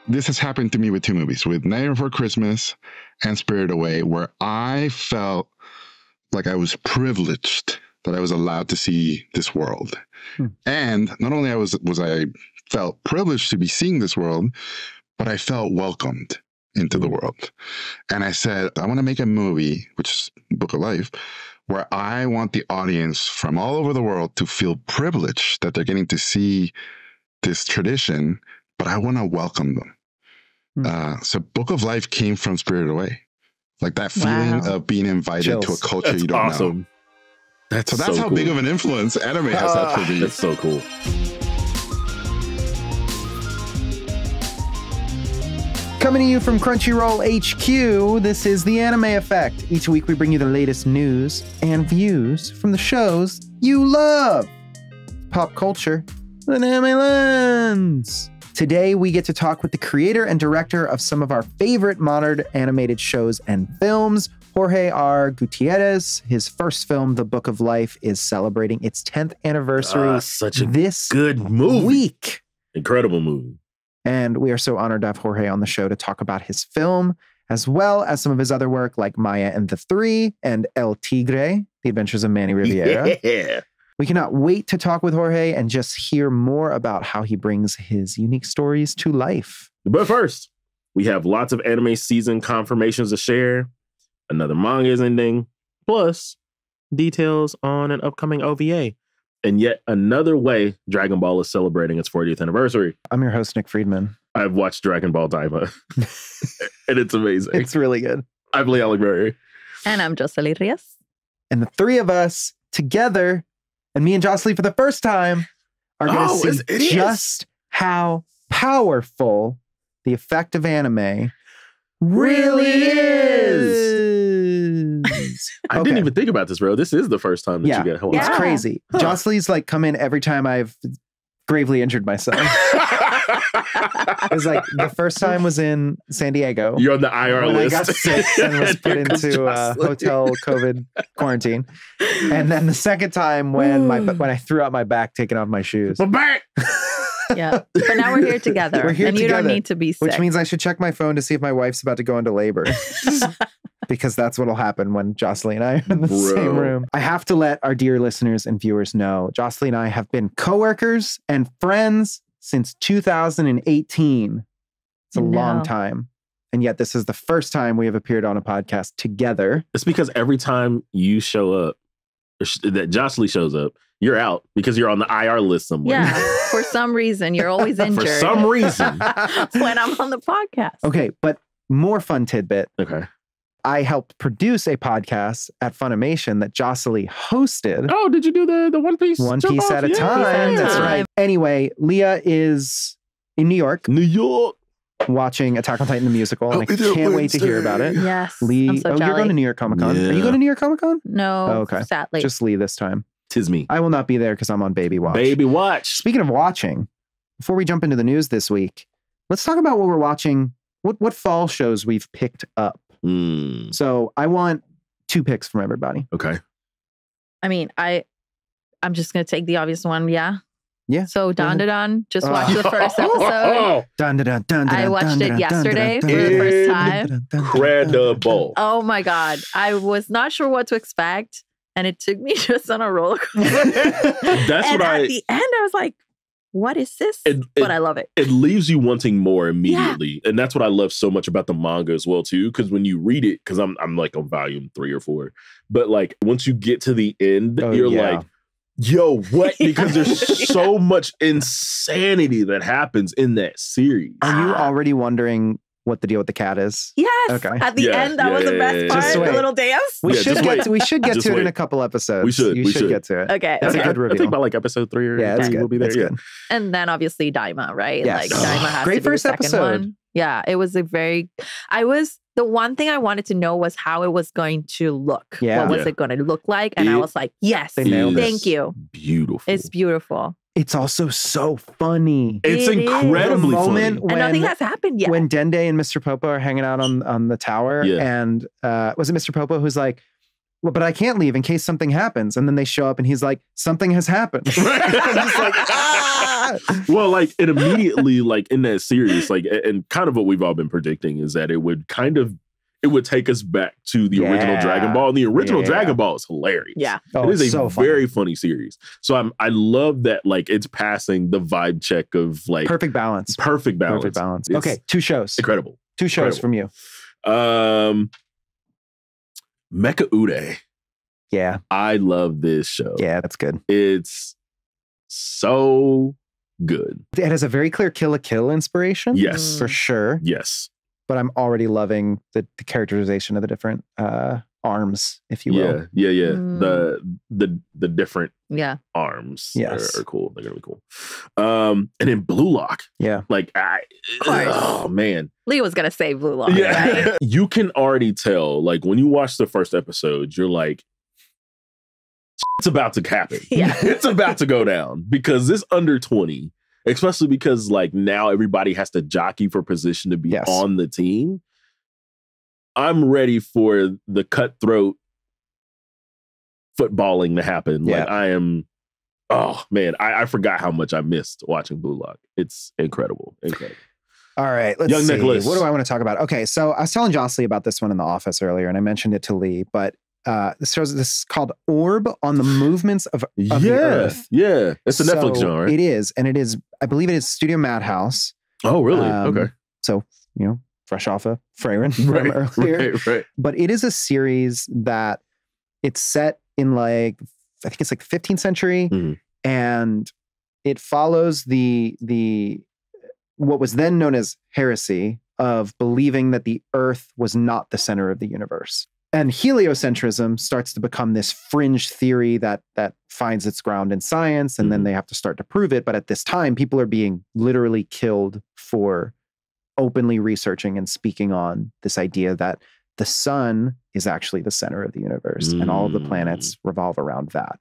this has happened to me with two movies, with Nightmare Before Christmas and Spirited Away, where I felt like I was privileged that I was allowed to see this world. And not only was I felt privileged to be seeing this world, but I felt welcomed into the world. And I said, I want to make a movie, which is Book of Life, where I want the audience from all over the world to feel privileged that they're getting to see this tradition, but I want to welcome them. So Book of Life came from Spirited Away. Like that feeling of being invited to a culture you don't know. That's so how cool. big of an influence anime has had for me. That's so cool. Coming to you from Crunchyroll HQ, this is The Anime Effect. Each week we bring you the latest news and views from the shows you love. Pop culture with an anime lens. Today we get to talk with the creator and director of some of our favorite modern animated shows and films, Jorge R. Gutierrez. His first film, The Book of Life, is celebrating its 10th anniversary such a this good movie. week. Incredible movie. And we are so honored to have Jorge on the show to talk about his film, as well as some of his other work like Maya and the Three and El Tigre, The Adventures of Manny Riviera. Yeah. We cannot wait to talk with Jorge and just hear more about how he brings his unique stories to life. But first, we have lots of anime season confirmations to share, another manga's ending, plus details on an upcoming OVA. And yet another way Dragon Ball is celebrating its 40th anniversary. I'm your host, Nick Friedman. I've watched Dragon Ball Daima, and it's amazing. It's really good. I'm Lee Alec Murray. And I'm Jocelyn Rios. And the three of us together, and me and Jocelyn for the first time, are going to see just how powerful the effect of anime really is. I didn't even think about this, bro. This is the first time that you get hold. It's crazy. Jocelyn's like come in every time I've gravely injured myself. It was like the first time was in San Diego. You're on the IR when list. I got sick and was put into hotel COVID quarantine. And then the second time when I threw out my back, taking off my shoes. My back! Yeah. But now we're here together. We're here and together, you don't need to be sick. Which means I should check my phone to see if my wife's about to go into labor. Because that's what'll happen when Jocelyn and I are in the same room. I have to let our dear listeners and viewers know, Jocelyn and I have been coworkers and friends since 2018. It's a long time. And yet this is the first time we have appeared on a podcast together. It's because every time you show up, that Jocelyn shows up, you're out because you're on the IR list somewhere. Yeah. For some reason, you're always injured. For some reason. When I'm on the podcast. Okay, but more fun tidbit. Okay. I helped produce a podcast at Funimation that Jocelyn hosted. Oh, did you do the One Piece? One Piece at a time. That's right. Anyway, Leah is in New York. Watching Attack on Titan the musical, and I can't wait to hear about it. Yes. Lee, I'm so you're going to New York Comic Con. Yeah. Are you going to New York Comic Con? No, okay. Sadly. Just Lee this time. Tis me. I will not be there because I'm on Baby Watch. Baby Watch. Speaking of watching, before we jump into the news this week, let's talk about what we're watching, what fall shows we've picked up. So I want 2 picks from everybody. Okay. I mean, I'm just going to take the obvious one. Yeah. Yeah. So Don just watched the first episode. I watched it yesterday for the first time. Incredible. Oh my God. I was not sure what to expect. And it took me just on a roller coaster. At the end, I was like, what is this? But I love it. It leaves you wanting more immediately. Yeah. And that's what I love so much about the manga as well, too. Because when you read it, because I'm like on volume 3 or 4. But like once you get to the end, you're like, yo, what? Because there's so much insanity that happens in that series. Are you already wondering what the deal with the cat is? Yes. Okay. At the end, that was the best part. The little dance. We should get to it in a couple episodes. We should get to it. Okay. That's a good reveal. I think by like episode 3 or 3 we'll be there. That's good. And then obviously Daima, right? Yes. Like Daima has Great to be first the second episode. one. Yeah, it was the one thing I wanted to know was how it was going to look. Yeah. What was it going to look like? And I was like, yes, thank you. Beautiful. It's beautiful. It's also so funny. It's incredibly funny. And nothing has happened yet. When Dende and Mr. Popo are hanging out on the tower, and was it Mr. Popo who's like, well, but I can't leave in case something happens. And then they show up and he's like, something has happened. I'm just like, ah! Well, like, it immediately, like, in that series, like, and kind of what we've all been predicting is that it would take us back to the original Dragon Ball. And the original Dragon Ball is hilarious. Yeah. It is a very funny series. So I love that, like, it's passing the vibe check of, like... Perfect balance. It's okay, 2 shows. Incredible. 2 shows from you. Mecha Ude. Yeah. I love this show. Yeah, that's good. It's so good. It has a very clear Kill la Kill inspiration. Yes. For sure. Yes. But I'm already loving the characterization of the different arms, if you will. Yeah. The different arms are cool. They're gonna be cool. And then Blue Lock. Yeah. Like oh man. Lee was gonna say Blue Lock. Yeah. Right? You can already tell, like, when you watch the first episode, you're like, it's about to happen. Yeah. It's about to go down because this under 20, especially because, like, now everybody has to jockey for position to be on the team. I'm ready for the cutthroat footballing to happen. Yeah. Like, I am, oh man, I forgot how much I missed watching Blue Lock. It's incredible. All right, let's see. Nicholas. What do I want to talk about? Okay, so I was telling Jocelyn about this one in the office earlier, and I mentioned it to Lee, but this is called Orb on the Movements of the Earth. Yeah, it's a Netflix show, right? It is, and it is, I believe it is Studio Madhouse. Oh, really? Okay. So, fresh off of Freyrin from earlier. Right. But it is a series that it's set in, like, I think it's like 15th century, and it follows the what was then known as heresy of believing that the Earth was not the center of the universe. And heliocentrism starts to become this fringe theory that finds its ground in science, and then they have to start to prove it. But at this time, people are being literally killed for openly researching and speaking on this idea that the sun is actually the center of the universe and all of the planets revolve around that.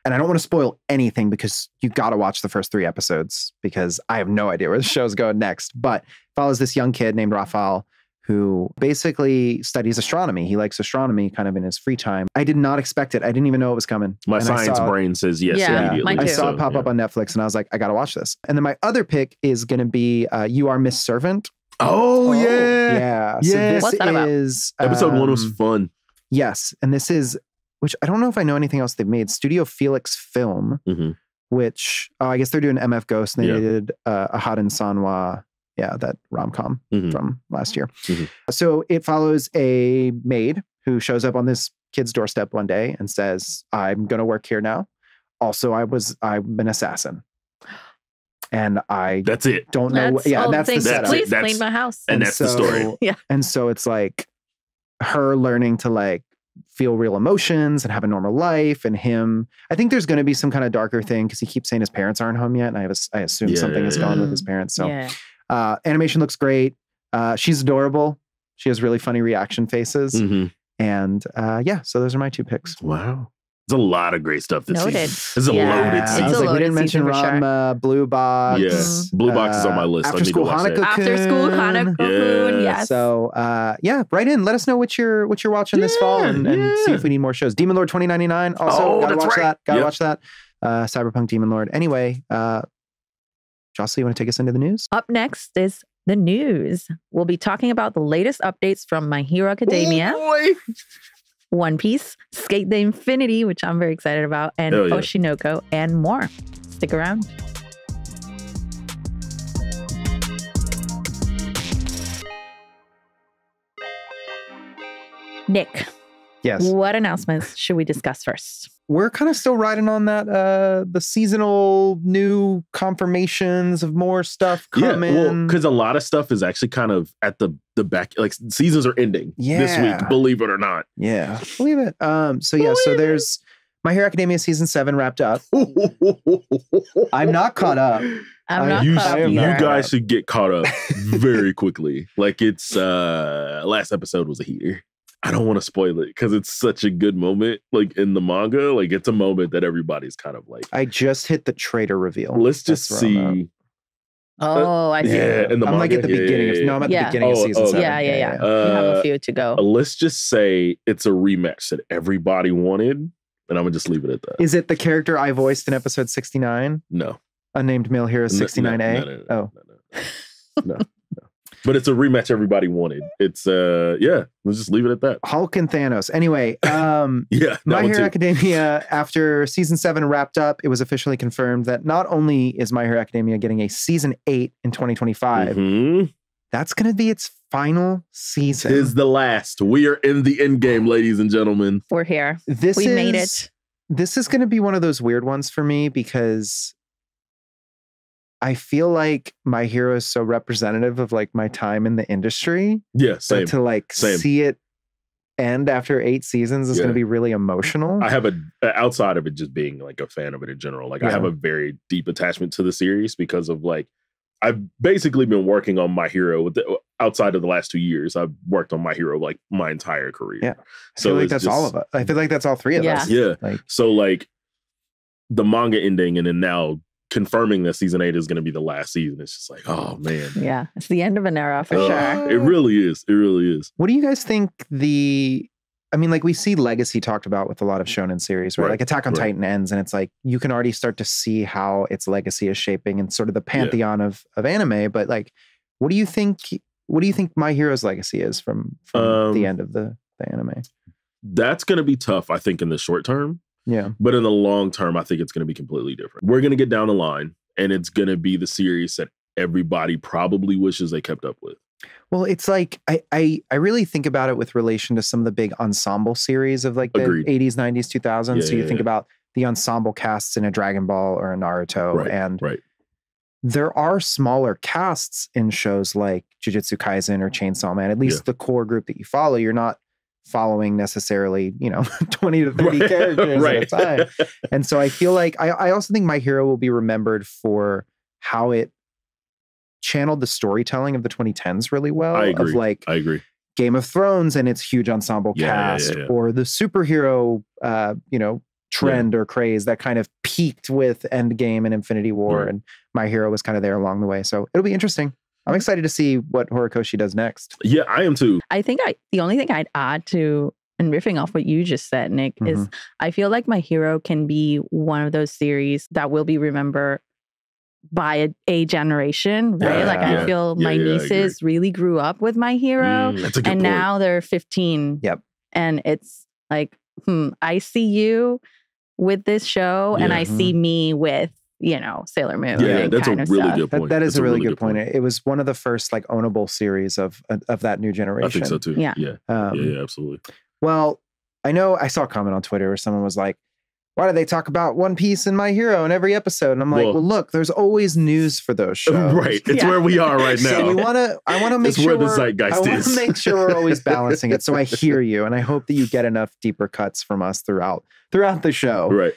And I don't want to spoil anything because you got to watch the first 3 episodes because I have no idea where the show's going next. But it follows this young kid named Raphael who basically studies astronomy. He likes astronomy kind of in his free time. I did not expect it. I didn't even know it was coming. My science brain says yes immediately. I saw it pop up on Netflix and I was like, I got to watch this. And then my other pick is going to be You Are Miss Servant. Oh, yeah. Yeah. So this What's that is... Episode 1 was fun. Yes. And this is... which I don't know if I know anything else they've made. Studio Felix Film, which, I guess they're doing MF Ghost, and they did Ahaden Sanwa, that rom-com from last year. So it follows a maid who shows up on this kid's doorstep one day and says, I'm going to work here now. Also, I'm an assassin. And that's it. Don't know. That's the setup. Please clean my house. And that's the story. Yeah. And so it's like her learning to, like, feel real emotions and have a normal life, and him. I think there's going to be some kind of darker thing because he keeps saying his parents aren't home yet, and I assume something is going with his parents. So animation looks great. She's adorable. She has really funny reaction faces. And so those are my 2 picks. Wow. There's a lot of great stuff this season. It's a loaded season. I was like, we didn't mention Ranma, Blue Box. Yes. Blue Box is on my list. After School Hanako-kun. After School Hanako-kun, yes. So, write in. Let us know what you're watching this fall and see if we need more shows. Demon Lord 2099. Also, gotta watch that. Gotta watch that. Cyberpunk Demon Lord. Anyway, Jocelyn, you want to take us into the news? Up next is the news. We'll be talking about the latest updates from My Hero Academia. One Piece, Skate the Infinity, which I'm very excited about, and Oshinoko, and more. Stick around. Nick. Yes. What announcements should we discuss first? We're kind of still riding on that, the seasonal new confirmations of more stuff coming. Yeah, well, because a lot of stuff is actually kind of at the back, like seasons are ending this week, believe it or not. Yeah, believe it. So there's My Hero Academia season 7 wrapped up. I'm not caught up. You guys should get caught up very quickly. Like it's last episode was a heater. I don't want to spoil it because it's such a good moment. Like in the manga, like it's a moment that everybody's kind of like. I just hit the traitor reveal. Let's just see Oh, I see. Yeah, in the I'm like at the beginning. Yeah. No, I'm at the beginning of season 7. Yeah. You have a few to go. Let's just say it's a rematch that everybody wanted, and I'm gonna just leave it at that. Is it the character I voiced in episode 69? No. Unnamed Male Hero 69A? No. But it's a rematch everybody wanted. It's let's just leave it at that. Hulk and Thanos. Anyway, My Hero Academia, after season 7 wrapped up, it was officially confirmed that not only is My Hero Academia getting a season 8 in 2025, that's going to be its final season. Is the last. We are in the end game, ladies and gentlemen. We're here. We made it. This is going to be one of those weird ones for me because I feel like My Hero is so representative of like my time in the industry. Yeah, same. But to see it end after 8 seasons is going to be really emotional. I have outside of it just being like a fan of it in general, I have a very deep attachment to the series because of like, I've basically been working on My Hero outside of the last 2 years. I've worked on My Hero like my entire career. Yeah. I feel like that's all of us. I feel like that's all 3 of us. Yeah. So like the manga ending and then now confirming that season 8 is going to be the last season. It's just like, oh man. Yeah. It's the end of an era for sure. It really is. It really is. What do you guys think we see legacy talked about with a lot of shonen series, right? Like Attack on Titan ends and it's like, you can already start to see how its legacy is shaping and sort of the pantheon of anime. But like, what do you think My Hero's legacy is from the end of the anime? That's going to be tough, I think, in the short term. Yeah. But in the long term, I think it's going to be completely different. We're going to get down the line and it's going to be the series that everybody probably wishes they kept up with. Well, it's like, I really think about it with relation to some of the big ensemble series of like the 80s, 90s, 2000s. So you think about the ensemble casts in a Dragon Ball or a Naruto. And there are smaller casts in shows like Jujutsu Kaisen or Chainsaw Man, at least the core group that you follow. You're not following necessarily, 20 to 30 characters at a time. And so I feel like I also think My Hero will be remembered for how it channeled the storytelling of the 2010s really well. I agree. I agree. Game of Thrones and its huge ensemble cast, or the superhero, trend or craze that kind of peaked with Endgame and Infinity War, and My Hero was kind of there along the way. So it'll be interesting. I'm excited to see what Horikoshi does next. Yeah, I am too. I think the only thing I'd add to, and riffing off what you just said, Nick, is I feel like My Hero can be one of those series that will be remembered by a generation, right? I feel my nieces really grew up with My Hero, and now they're 15. Yep. And it's like, I see you with this show, and I see me with Sailor Moon. Yeah, that's a really good point. That is a really good point. It was one of the first like ownable series of that new generation. I think so too. Yeah. Yeah, absolutely. Well, I know I saw a comment on Twitter where someone was like, why do they talk about One Piece and My Hero in every episode? And I'm like, well, look, there's always news for those shows. Right. It's where we are right now. So I want to make sure where the zeitgeist is. I want to make sure we're always balancing it. So I hear you, and I hope that you get enough deeper cuts from us throughout the show. Right.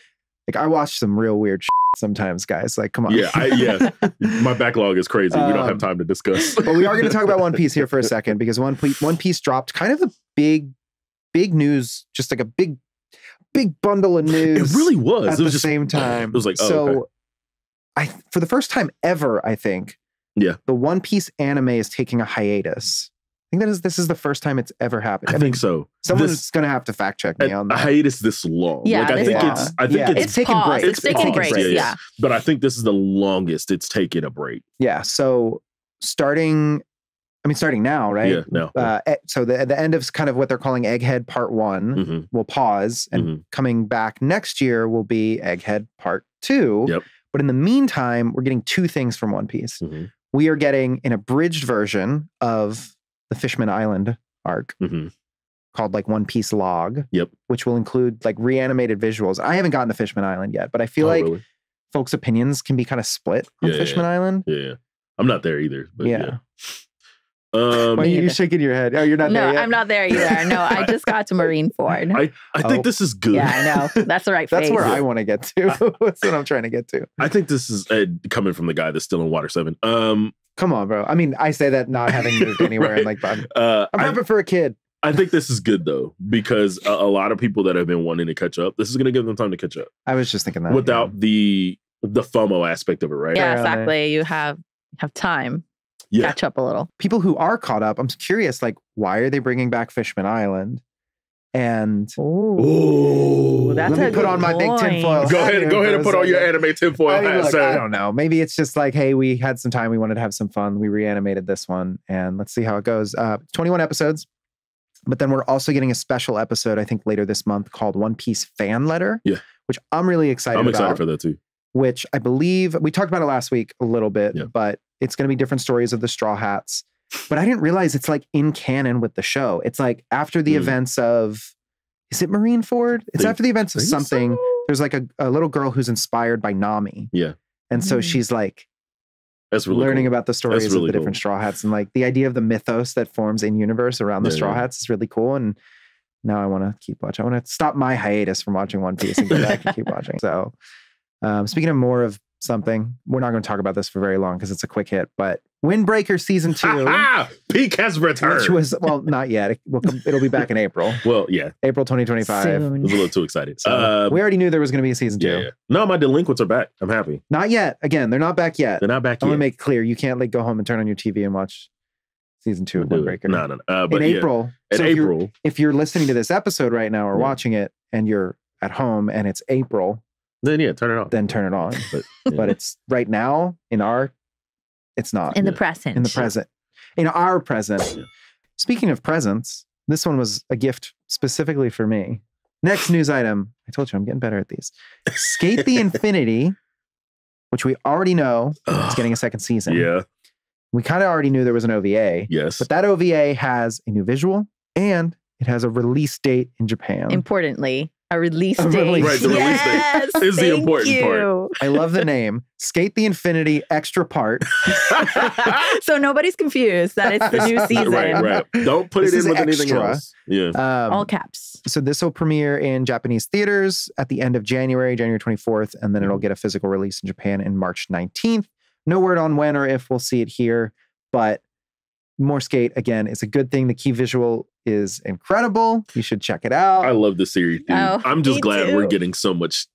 Like I watch some real weird sometimes, guys. Like, come on. Yeah. My backlog is crazy. We don't have time to discuss. But we are going to talk about One Piece here for a second, because One Piece dropped kind of a big news, just like a big bundle of news. It really was. At the same time. It was like, for the first time ever, I think, the One Piece anime is taking a hiatus. I think this is the first time it's ever happened. I think so. Someone's going to have to fact check me on that. A hiatus this long. Yeah, I think it's taking breaks. It's taking breaks. Yeah. But I think this is the longest it's taken a break. Yeah. So starting now, right? Yeah, no. So the end of kind of what they're calling Egghead Part 1 will pause, and coming back next year will be Egghead Part 2. Yep. But in the meantime, we're getting 2 things from One Piece. We are getting an abridged version of the Fishman Island arc called like One Piece Log, which will include like reanimated visuals. I haven't gotten to Fishman Island yet, but I feel folks' opinions can be kind of split on Fishman Island. Yeah. I'm not there either. But yeah. Why you're shaking your head? Oh, you're not there yet? No, I'm not there either. No, I just got to Marineford. I think this is good. Yeah, I know. That's the right phase. That's where I want to get to. That's what I'm trying to get to. I think this is coming from the guy that's still in Water 7. Come on, bro. I mean, I say that not having moved anywhere. And like, I'm prepping for a kid. I think this is good, though, because a lot of people that have been wanting to catch up, this is going to give them time to catch up. I was just thinking that. Without the FOMO aspect of it, right? Yeah, exactly. You have have time, catch up a little. People who are caught up, I'm curious, like, why are they bringing back Fishman Island? And that's let me put on my big tinfoil. Go ahead and put on your anime tinfoil hat, sir. I don't know. Maybe it's just like, hey, we had some time. We wanted to have some fun. We reanimated this one, and let's see how it goes. 21 episodes. But then we're also getting a special episode, I think, later this month called One Piece Fan Letter. Yeah. Which I'm really excited about. I'm excited for that too. Which I believe, we talked about it last week a little bit, but it's going to be different stories of the Straw Hats. But I didn't realize it's like in canon with the show. It's like after the events of, is it Marineford? It's after the events of something. So? There's like a little girl who's inspired by Nami. Yeah. And so she's like, that's really learning cool. about the stories of the different Straw Hats, and like the idea of the mythos that forms in universe around the Straw Hats is really cool. And now I want to keep watching. I want to stop my hiatus from watching One Piece and go back and keep watching. So speaking of more of something, we're not going to talk about this for very long because it's a quick hit, but Windbreaker season 2. Peak has returned. Which was, well, not yet. It'll be back in April. Well, yeah. April 2025. I was a little too excited. So, we already knew there was going to be a season 2. Yeah. No, my delinquents are back. I'm happy. Not yet. Again, they're not back yet. They're not back yet. I want to make clear, you can't like go home and turn on your TV and watch season 2 of Windbreaker. No. But in April. In April. If you're listening to this episode right now or watching it and you're at home and it's April, then turn it on. Then turn it on. But it's right now it's not. In the present. In the present. In our present. Yeah. Speaking of presents, this one was a gift specifically for me. Next news item. I told you I'm getting better at these. Skate the Infinity, which we already know is getting a second season. Yeah. We kind of already knew there was an OVA. Yes. But that OVA has a new visual and it has a release date in Japan. Importantly, a release date. Right, the release date is the important part. I love the name. Skate the Infinity extra part. So nobody's confused that it's the new season. Right. Don't put it in with anything else. Yeah. All caps. So this will premiere in Japanese theaters at the end of January 24th, and then it'll get a physical release in Japan in March 19th. No word on when or if we'll see it here, but more Skate, again, is a good thing. The key visual is incredible. You should check it out. I love this series, dude. I'm just glad we're getting so much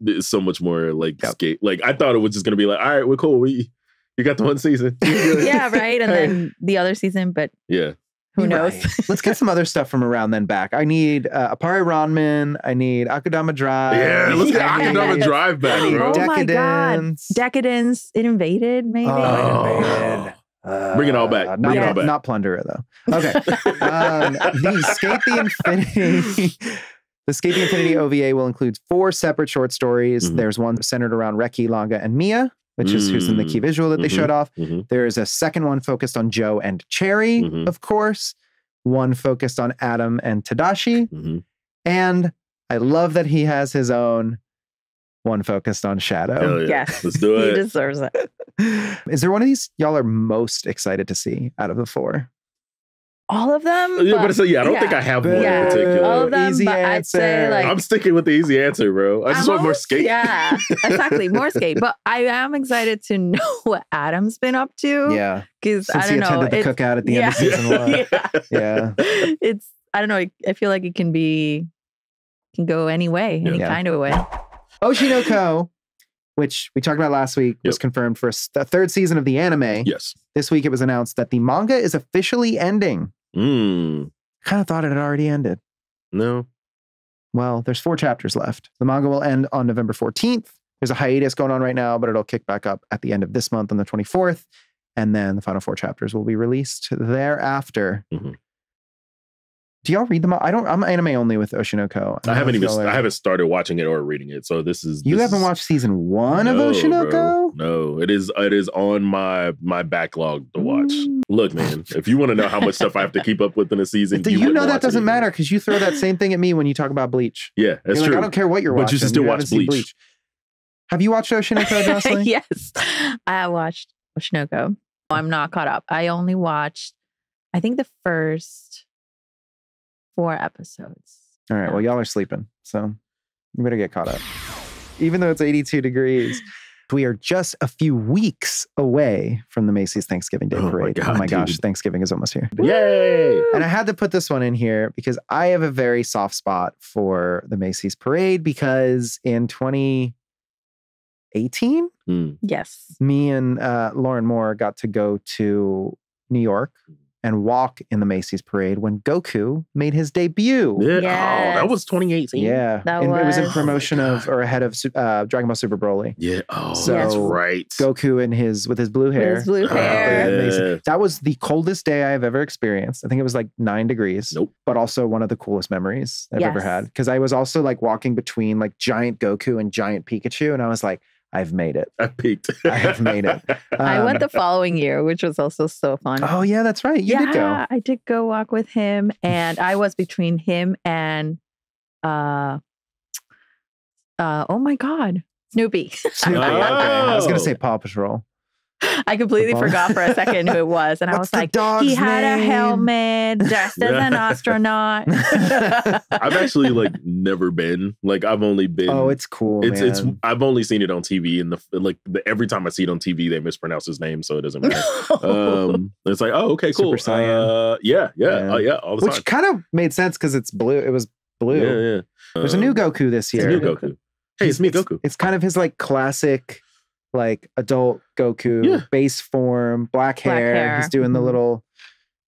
more like Skate. Like I thought it was just gonna be like, all right, we're cool. You got the one season. Yeah, right. And then the other season, but who knows? Right. Let's get some other stuff from around then back. I need Appare Ranman. I need Akudama Drive. Yeah, let's get Akudama Drive back, bro. Decadence. Decadence. It invaded, maybe. Bring it all back. Not Plunderer, though. Okay. The Skate the Infinity OVA will include 4 separate short stories. Mm-hmm. There's one centered around Reki, Langa, and Mia, which is who's in the key visual that they showed off. Mm-hmm. There's a second one focused on Joe and Cherry, of course. One focused on Adam and Tadashi. Mm-hmm. And I love that he has his own one focused on Shadow. Yes. Let's do it. He deserves it. Is there one of these y'all are most excited to see out of the 4? All of them? Yeah, but I don't think I have one in particular. All of them, easy but answer. I'd say like... I'm sticking with the easy answer, bro. I just want more Skate. Yeah, exactly. More Skate. But I am excited to know what Adam's been up to. Yeah. Because I don't he know. attended the cookout at the end of season 1. Yeah. It's, I don't know. I feel like it can go any way, any kind of way. Oshinoko, which we talked about last week, was confirmed for a 3rd season of the anime. Yes. This week it was announced that the manga is officially ending. Kind of thought it had already ended. No. Well, there's 4 chapters left. The manga will end on November 14th. There's a hiatus going on right now, but it'll kick back up at the end of this month on the 24th. And then the final 4 chapters will be released thereafter. Mm-hmm. Do y'all read them? I'm anime only with Oshinoko. I haven't started watching it or reading it. So you haven't watched season 1 of Oshinoko? Bro. No, it is on my backlog to watch. Look, man, if you want to know how much stuff I have to keep up with in a season, you know that doesn't matter because you throw that same thing at me when you talk about Bleach. Yeah, that's true. I don't care what you're watching. But you should still watch Bleach. Have you watched Oshinoko, Jocelyn? Yes, I have watched Oshinoko. I'm not caught up. I only watched, I think, the first 4 episodes. All right. Well, y'all are sleeping, so you better get caught up. Even though it's 82 degrees, we are just a few weeks away from the Macy's Thanksgiving Day Parade. Oh my gosh, Thanksgiving is almost here. Yay! And I had to put this one in here because I have a very soft spot for the Macy's Parade because in 2018, Yes. Me and Lauren Moore got to go to New York and walk in the Macy's parade when Goku made his debut. Yeah. Yes. Oh, that was 2018. Yeah. It was in promotion of or ahead of Dragon Ball Super Broly. Yeah. Oh, So that's right. Goku with his blue hair. With his blue hair. Yeah. That was the coldest day I've ever experienced. I think it was like 9 degrees. Nope. But also one of the coolest memories I've ever had. Because I was also like walking between like giant Goku and giant Pikachu. And I was like, I've made it. I peaked. I have made it. I went the following year, which was also so fun. Oh, yeah, that's right. You did go. I did go walk with him. And I was between him and, oh my God, Snoopy. Snoopy. Okay. I was going to say Paw Patrol. I completely forgot for a second who it was. And I was like, he had a helmet, dressed as an astronaut. I've actually like never been. Like I've only been. Oh, it's cool. It's I've only seen it on TV, and every time I see it on TV, they mispronounce his name, so it doesn't matter. It's like, oh, okay, cool. Super Saiyan. Yeah, all the time. Which kind of made sense because it's blue. It was blue. Yeah. There's a new Goku this year. It's a new Goku. Hey, it's me, Goku. It's kind of his like classic, like adult Goku, base form, black hair. He's doing the little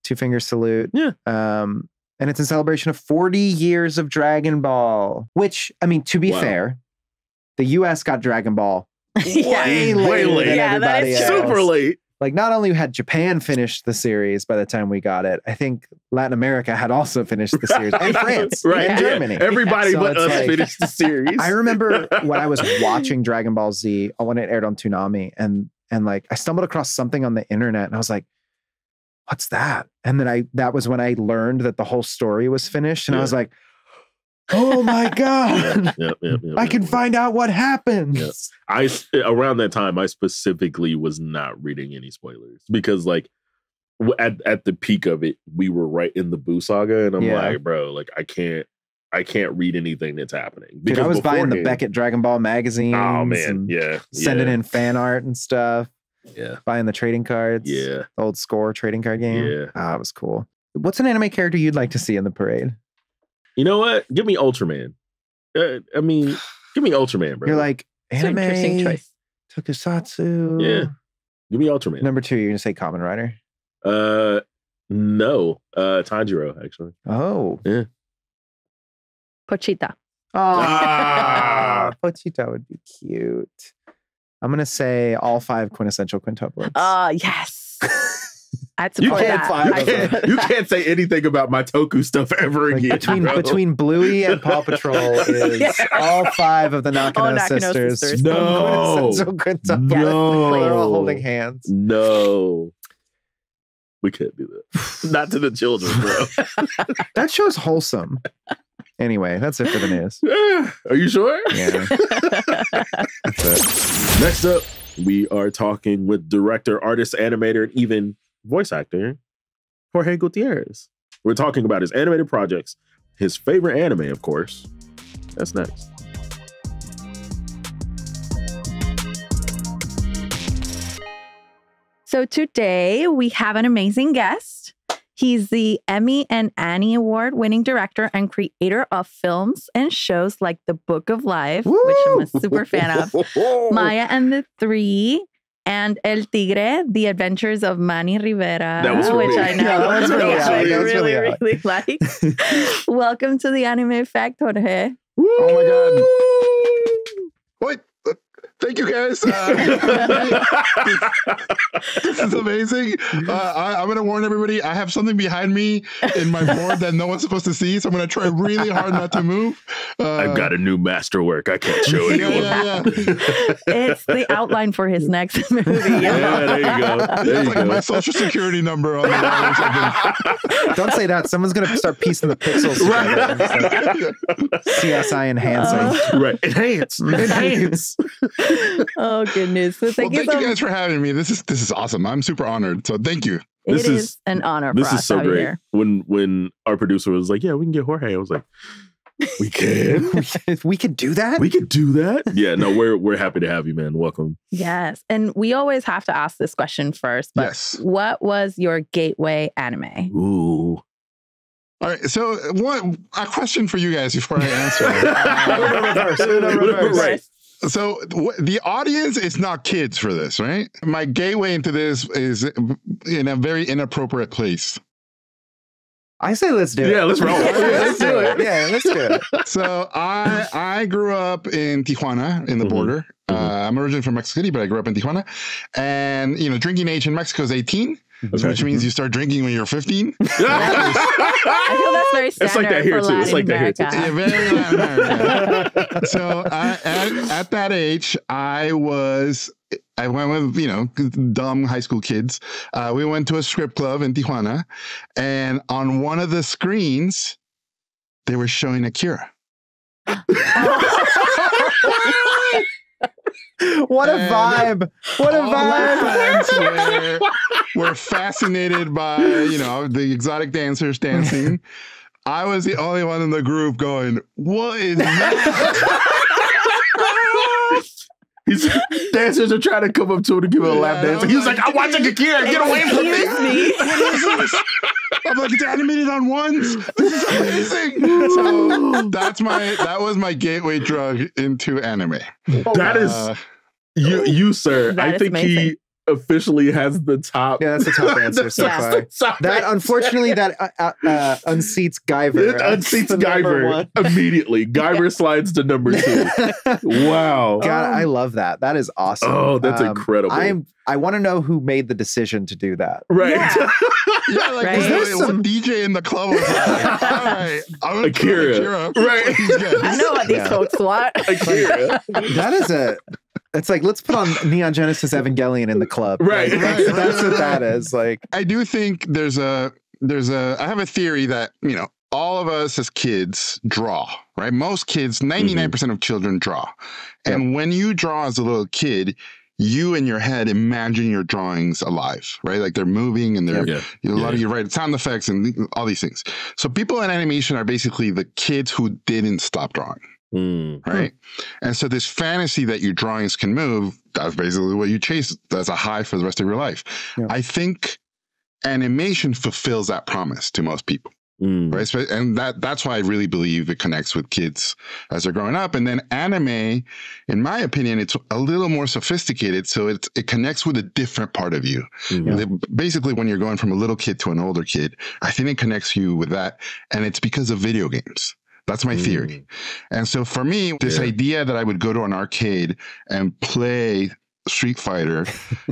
2-finger salute. Yeah. And it's in celebration of 40 years of Dragon Ball, which, I mean, to be fair, the US got Dragon Ball way late. Yeah, everybody that is else. Super late. Like, not only had Japan finished the series by the time we got it, I think Latin America had also finished the series, and France, and Germany. Everybody but us finished the series. I remember when I was watching Dragon Ball Z when it aired on Toonami, and like I stumbled across something on the internet, and I was like, "What's that?" And then that was when I learned that the whole story was finished, and I was like, "Oh my God, I can find out what happens." Around that time, I specifically was not reading any spoilers because, like, at the peak of it, we were right in the Buu saga, and I'm like, bro, like, I can't read anything that's happening. Because I was buying the Beckett Dragon Ball magazine. Oh man, sending in fan art and stuff. Yeah, buying the trading cards. Yeah, the old Score trading card game. Yeah, it was cool. What's an anime character you'd like to see in the parade? You know what? Give me Ultraman. I mean, give me Ultraman, bro. You're like, anime, interesting choice. Tokusatsu. Yeah. Give me Ultraman. Number 2, you're going to say Kamen Rider? No. Tanjiro, actually. Oh. Yeah. Pochita. Oh. Pochita would be cute. I'm going to say all 5 quintessential quintuplets. Oh, yes. I'd support that. You can't say anything about my Toku stuff ever again. Between Bluey and Paw Patrol is all 5 of the Nakano sisters. No. No. They're all holding hands. No. We can't do that. Not to the children, bro. That show's wholesome. Anyway, that's it for the news. Are you sure? Yeah. That's it. Next up, we are talking with director, artist, animator, and even voice actor Jorge Gutierrez. We're talking about his animated projects, his favorite anime, of course. That's next. So today we have an amazing guest. He's the Emmy and Annie Award winning director and creator of films and shows like The Book of Life, which I'm a super fan of, Maya and the Three, and El Tigre, The Adventures of Manny Rivera, which I know really like. Welcome to the Anime Effect, Jorge. Oh my God. Wait. Thank you, guys. This is amazing. I'm going to warn everybody. I have something behind me in my board that no one's supposed to see, so I'm going to try really hard not to move. I've got a new masterwork. I can't show anyone. It's the outline for his next movie. There you go. It's like my social security number on the wall or something. Don't say that. Someone's going to start piecing the pixels together. CSI enhancing. Right. Enhance. Oh goodness! So thank you guys for having me. This is awesome. I'm super honored. So thank you. This is an honor. For us is so great. Here. When our producer was like, "Yeah, we can get Jorge," I was like, "We can. We can do that. We could do that." Yeah. No, we're happy to have you, man. Welcome. Yes, and we always have to ask this question first. But what was your gateway anime? Ooh. All right, so a question for you guys before I answer. Reverse. So the audience is not kids for this, right? My gateway into this is in a very inappropriate place. I say let's do it. Yeah, let's roll. Let's do it. Yeah, let's do it. So I grew up in Tijuana in the border. I'm originally from Mexico City, but I grew up in Tijuana. And, you know, drinking age in Mexico is 18. Okay. Which means you start drinking when you're 15. I feel that's very standard. It's like that here too. It's like that here too. Yeah, very Latin America. So at that age, I went with, you know, dumb high school kids. We went to a strip club in Tijuana, and on one of the screens, they were showing Akira. What a vibe! What a vibe! We're fascinated by, you know, the exotic dancers dancing. I was the only one in the group going, "What is that?" Dancers are trying to come up to him to give him a lap dance. He was like, "I'm watching Akira. Get away from me!" What is this? I'm like, it's animated on ones. This is amazing. So that was my gateway drug into anime. That is you, sir. That I think amazing. he officially has the top. Yeah, that's the top answer so far. That unfortunately that unseats Guyver. It unseats Guyver immediately. Guyver slides to number 2. Wow. God, I love that. That is awesome. Oh, that's incredible. I want to know who made the decision to do that. Right. Yeah, like Right. there's some DJ in the club was like, all right, I'm gonna Akira. Right. I know what these folks want. Akira. That is it's like, let's put on Neon Genesis Evangelion in the club. Right. Like, that's what that is. Like, I do think I have a theory that, you know, all of us as kids draw, right? Most kids, 99% of children draw. And when you draw as a little kid, you in your head imagine your drawings alive, right? Like they're moving and they're, a lot of you write sound effects and all these things. So people in animation are basically the kids who didn't stop drawing. Right. And so this fantasy that your drawings can move, that's basically what you chase. That's a high for the rest of your life. Yeah. I think animation fulfills that promise to most people. Right. And that's why I really believe it connects with kids as they're growing up. And then anime, in my opinion, it's a little more sophisticated. So it connects with a different part of you. Basically, when you're going from a little kid to an older kid, I think it connects you with that. And it's because of video games. That's my theory. And so for me, this idea that I would go to an arcade and play Street Fighter,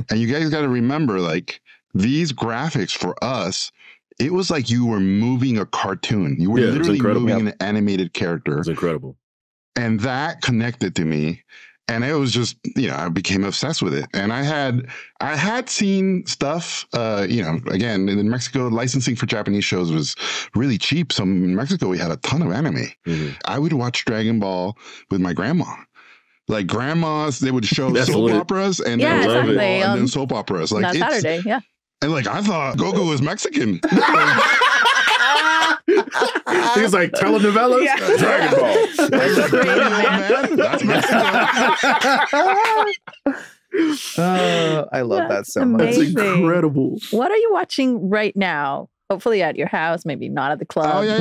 and you guys got to remember, like, these graphics for us, it was like you were moving a cartoon. You were literally moving an animated character. It's incredible. And that connected to me. And it was just, you know, I became obsessed with it. And I had seen stuff, you know, again, in Mexico, licensing for Japanese shows was really cheap. So in Mexico, we had a ton of anime. I would watch Dragon Ball with my grandma. Like grandmas, they would show soap operas and then soap operas. Like on Saturday, And like, I thought Goku was Mexican. He was like, telenovelas? Dragon Ball. That's creative, man. That's I love that so much. That's incredible. What are you watching right now? Hopefully at your house, maybe not at the club. Oh, yeah.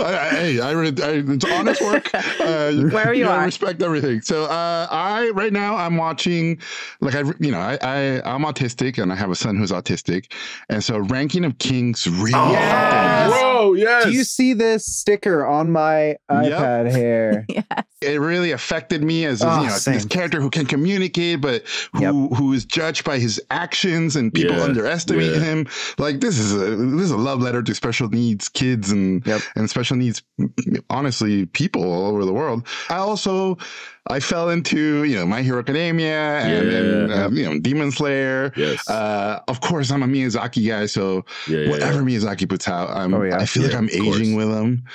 It's honest work. Wherever you are, I respect everything. So, right now I'm watching, like, I'm autistic and I have a son who's autistic, and so Ranking of Kings really. Whoa, yes. Do you see this sticker on my iPad here? Yes. It really affected me as this character who can communicate, but who is judged by his actions, and people underestimate him. Like, this is a love letter to special needs kids and special needs, honestly, people all over the world. I fell into, you know, My Hero Academia and you know, Demon Slayer. Yes. Of course, I'm a Miyazaki guy, so whatever Miyazaki puts out, I feel like I'm aging with him.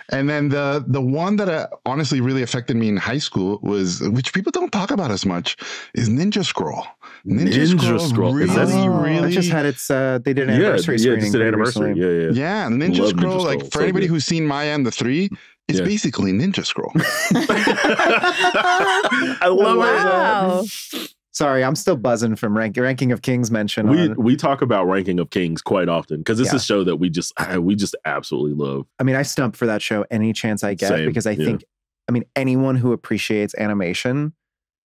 And then the one that honestly really affected me in high school was, which people don't talk about as much, is Ninja Scroll. Ninja Scroll really it just had its they did an anniversary screening. Just an anniversary. Yeah, Ninja Scroll, like, for anybody who's seen Maya and the Three, it's basically Ninja Scroll. I love it. Sorry, I'm still buzzing from Ranking of Kings mention. We talk about Ranking of Kings quite often because it's a show that we just absolutely love. I mean, I stump for that show any chance I get because I think, anyone who appreciates animation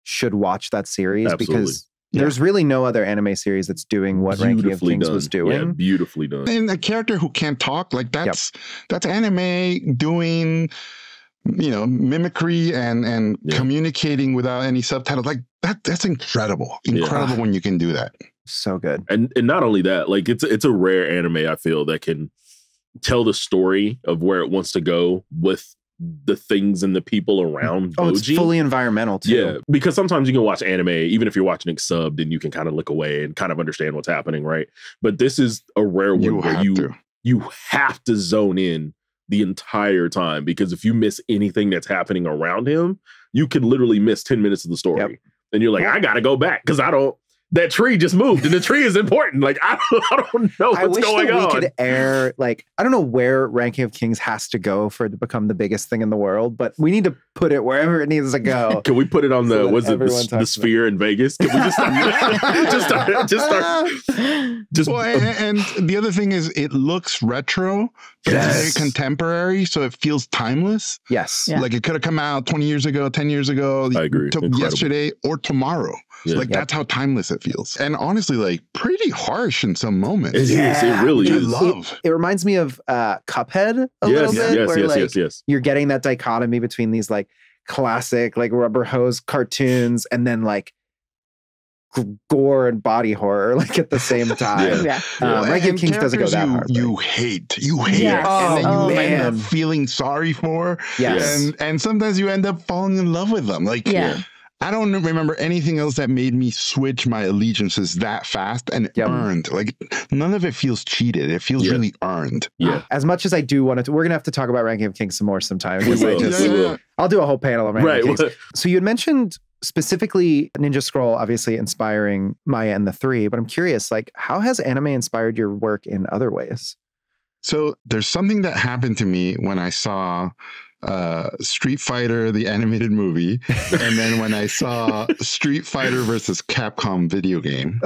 should watch that series because there's really no other anime series that's doing what Ranking of Kings was doing. Yeah, beautifully done. And a character who can't talk, like that's anime doing, mimicry and communicating without any subtitles. Like that's incredible. Incredible when you can do that. So good. And not only that, like it's a rare anime, I feel, that can tell the story of where it wants to go with the things and the people around Boji. It's fully environmental too. Yeah, because sometimes you can watch anime, even if you're watching it subbed, and you can kind of look away and kind of understand what's happening, right? But this is a rare one where you have to zone in the entire time, because if you miss anything that's happening around him, you could literally miss 10 minutes of the story. Yep. And you're like, I gotta go back because that tree just moved and the tree is important. Like, I don't know what's going on. We could air, like, I don't know where Ranking of Kings has to go for it to become the biggest thing in the world, but we need to put it wherever it needs to go. Can we put it on the Sphere in Vegas? Can we just start? And the other thing is it looks retro, but it's very contemporary, so it feels timeless. Yes. Yeah. Like it could have come out 20 years ago, 10 years ago. I agree. Yesterday or tomorrow. Yeah. Like that's how timeless it feels. And honestly, like pretty harsh in some moments. It is. It really is. It reminds me of Cuphead a little bit. Yes. You're getting that dichotomy between these like classic like rubber hose cartoons and then like gore and body horror like at the same time. Ranking of Kings doesn't go that hard. You hate it. And then you end up feeling sorry for. Yes. And sometimes you end up falling in love with them. Like I don't remember anything else that made me switch my allegiances that fast and earned. Like none of it feels cheated. It feels really earned. Yeah. As much as I do want to, we're gonna have to talk about Ranking of Kings some more sometime. I'll do a whole panel on Ranking of Kings. So you had mentioned specifically Ninja Scroll, obviously inspiring Maya and the Three, but I'm curious, like, how has anime inspired your work in other ways? So there's something that happened to me when I saw Street Fighter, the animated movie, and then when I saw Street Fighter versus Capcom video game.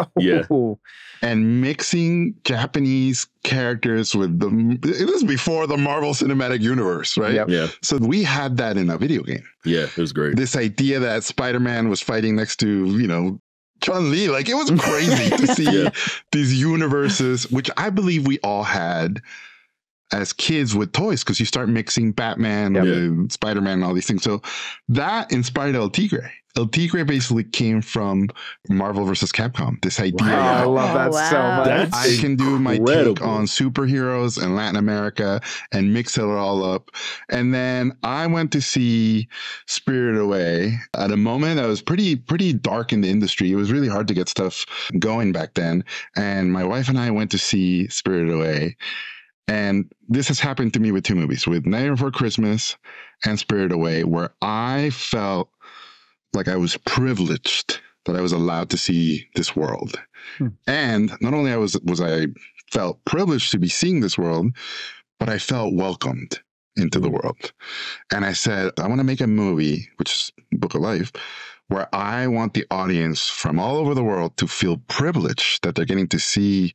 And mixing Japanese characters with it was before the Marvel Cinematic Universe, right? Yeah. So we had that in a video game. Yeah, it was great. This idea that Spider-Man was fighting next to, Chun-Li, like it was crazy to see these universes, which I believe we all had as kids with toys, because you start mixing Batman with Spider-Man and all these things. So that inspired El Tigre. El Tigre basically came from Marvel versus Capcom. This idea I love that so much. I can do my take on superheroes in Latin America and mix it all up. And then I went to see Spirited Away at a moment that was pretty dark in the industry. It was really hard to get stuff going back then. And my wife and I went to see Spirited Away. And this has happened to me with two movies, with Nightmare Before Christmas and Spirited Away, where I felt like I was privileged that I was allowed to see this world. And not only was I felt privileged to be seeing this world, but I felt welcomed into the world. And I said, I want to make a movie, which is Book of Life, where I want the audience from all over the world to feel privileged that they're getting to see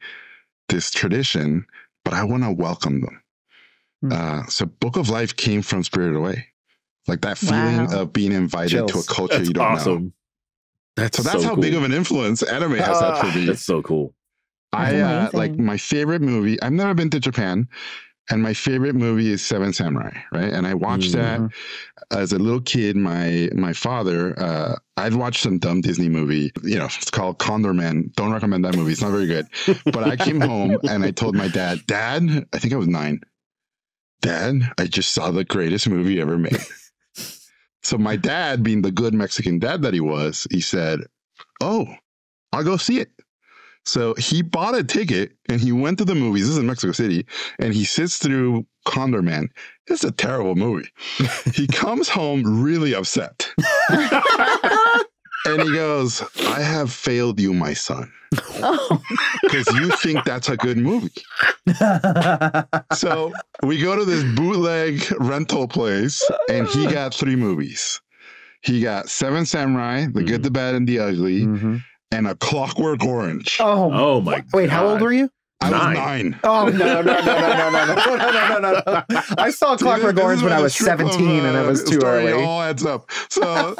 this tradition, but I want to welcome them. So Book of Life came from Spirited Away. Like that feeling of being invited to a culture you don't know. That's how big of an influence anime has had for me. That's so cool. Like my favorite movie, I've never been to Japan, and my favorite movie is Seven Samurai, right? And I watched that as a little kid. My father, I'd watched some dumb Disney movie, it's called Condor Man. Don't recommend that movie. It's not very good. But I came home and I told my dad, I think I was 9. Dad, I just saw the greatest movie ever made. So my dad, being the good Mexican dad that he was, he said, oh, I'll go see it. So he bought a ticket and he went to the movies. This is in Mexico City. And he sits through Condor Man. It's a terrible movie. He comes home really upset. And he goes, I have failed you, my son. Because you think that's a good movie. So we go to this bootleg rental place and he got 3 movies. He got Seven Samurai, The Good, the Bad, and the Ugly, and A Clockwork Orange. Oh my God. Wait, how old were you? I was 9. Oh, no. I saw Clockwork Orange when I was 17 and it was too early. It all adds up. So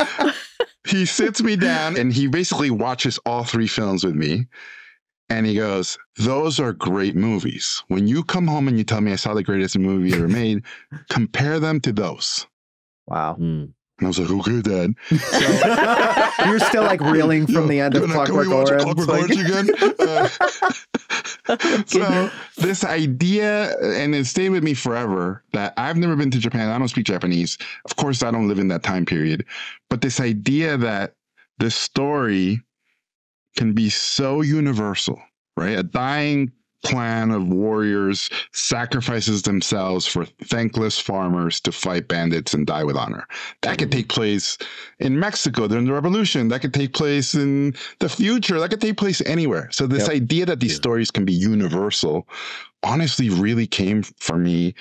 he sits me down and he basically watches all 3 films with me. And he goes, those are great movies. When you come home and you tell me I saw the greatest movie ever made, compare them to those. Wow. And I was like, okay, Dad. So, you're still like reeling from the end of Clockwork Orange. Clockwork Orange again? So this idea, and it stayed with me forever, that I've never been to Japan. I don't speak Japanese. Of course, I don't live in that time period. But this idea that this story can be so universal, right? A dying clan of warriors sacrifices themselves for thankless farmers to fight bandits and die with honor. That could take place in Mexico during the revolution. That could take place in the future. That could take place anywhere. So this idea that these stories can be universal honestly really came for me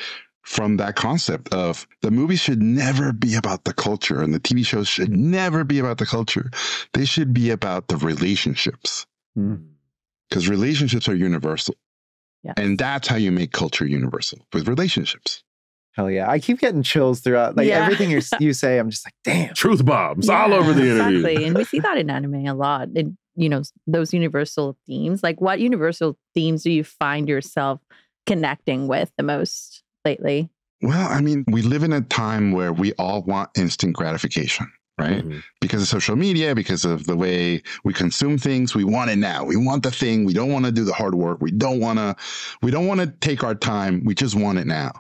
from that concept of the movies should never be about the culture and the TV shows should never be about the culture. They should be about the relationships. Because relationships are universal. Yes. And that's how you make culture universal, with relationships. Hell yeah. I keep getting chills throughout. Like everything you say, I'm just like, damn. Truth bombs all over the interview. Exactly. And we see that in anime a lot. And, those universal themes. Like, what universal themes do you find yourself connecting with the most lately? Well, I mean, we live in a time where we all want instant gratification, right? Because of social media, because of the way we consume things, we want it now. We want the thing. We don't want to do the hard work. We don't want to take our time. We just want it now.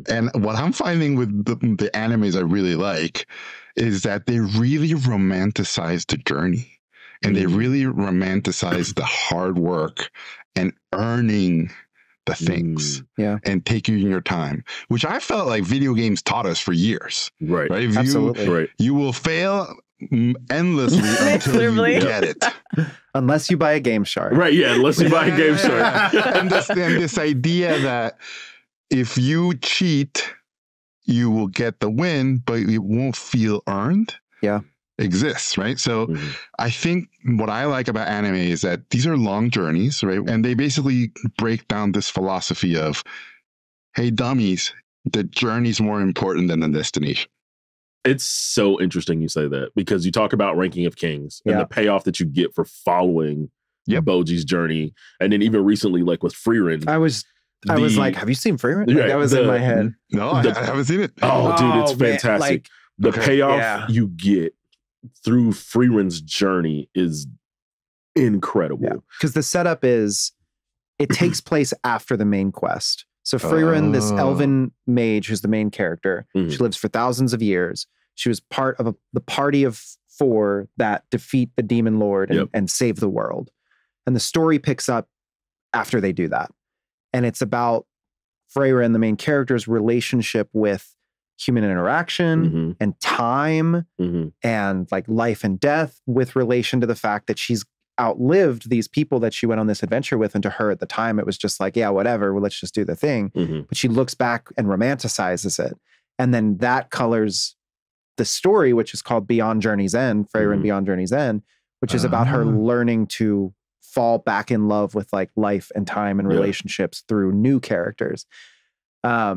And what I'm finding with the animes I really like is that they really romanticize the journey. And they really romanticize the hard work and earning the things and taking your time, which I felt like video games taught us for years. Right. Absolutely. You will fail endlessly until you get it. Unless you buy a Game Shark. Right, yeah, unless you buy a Game Shark. And this idea that if you cheat, you will get the win, but it won't feel earned. Exists, right? So I think what I like about anime is that these are long journeys, right? And they basically break down this philosophy of, hey, dummies, the journey's more important than the destination. It's so interesting you say that, because you talk about Ranking of Kings and the payoff that you get for following Boji's journey. And then even recently, like with Frieren. I was like, have you seen Frieren? Like, that was in my head. No, I haven't seen it. Oh, dude, it's fantastic. The payoff you get through Frieren's journey is incredible. Because the setup is, it takes place after the main quest. So Frieren, this elven mage who's the main character, she lives for thousands of years. She was part of the party of 4 that defeat the demon lord and save the world. And the story picks up after they do that. And it's about Frieren, the main character's relationship with human interaction and time and like life and death, with relation to the fact that she's outlived these people that she went on this adventure with. And to her at the time, it was just like, yeah, whatever, well, let's just do the thing. But she looks back and romanticizes it. And then that colors the story, which is called Beyond Journey's End, Frieren Beyond Journey's End, which is about her learning to fall back in love with like life and time and relationships through new characters. I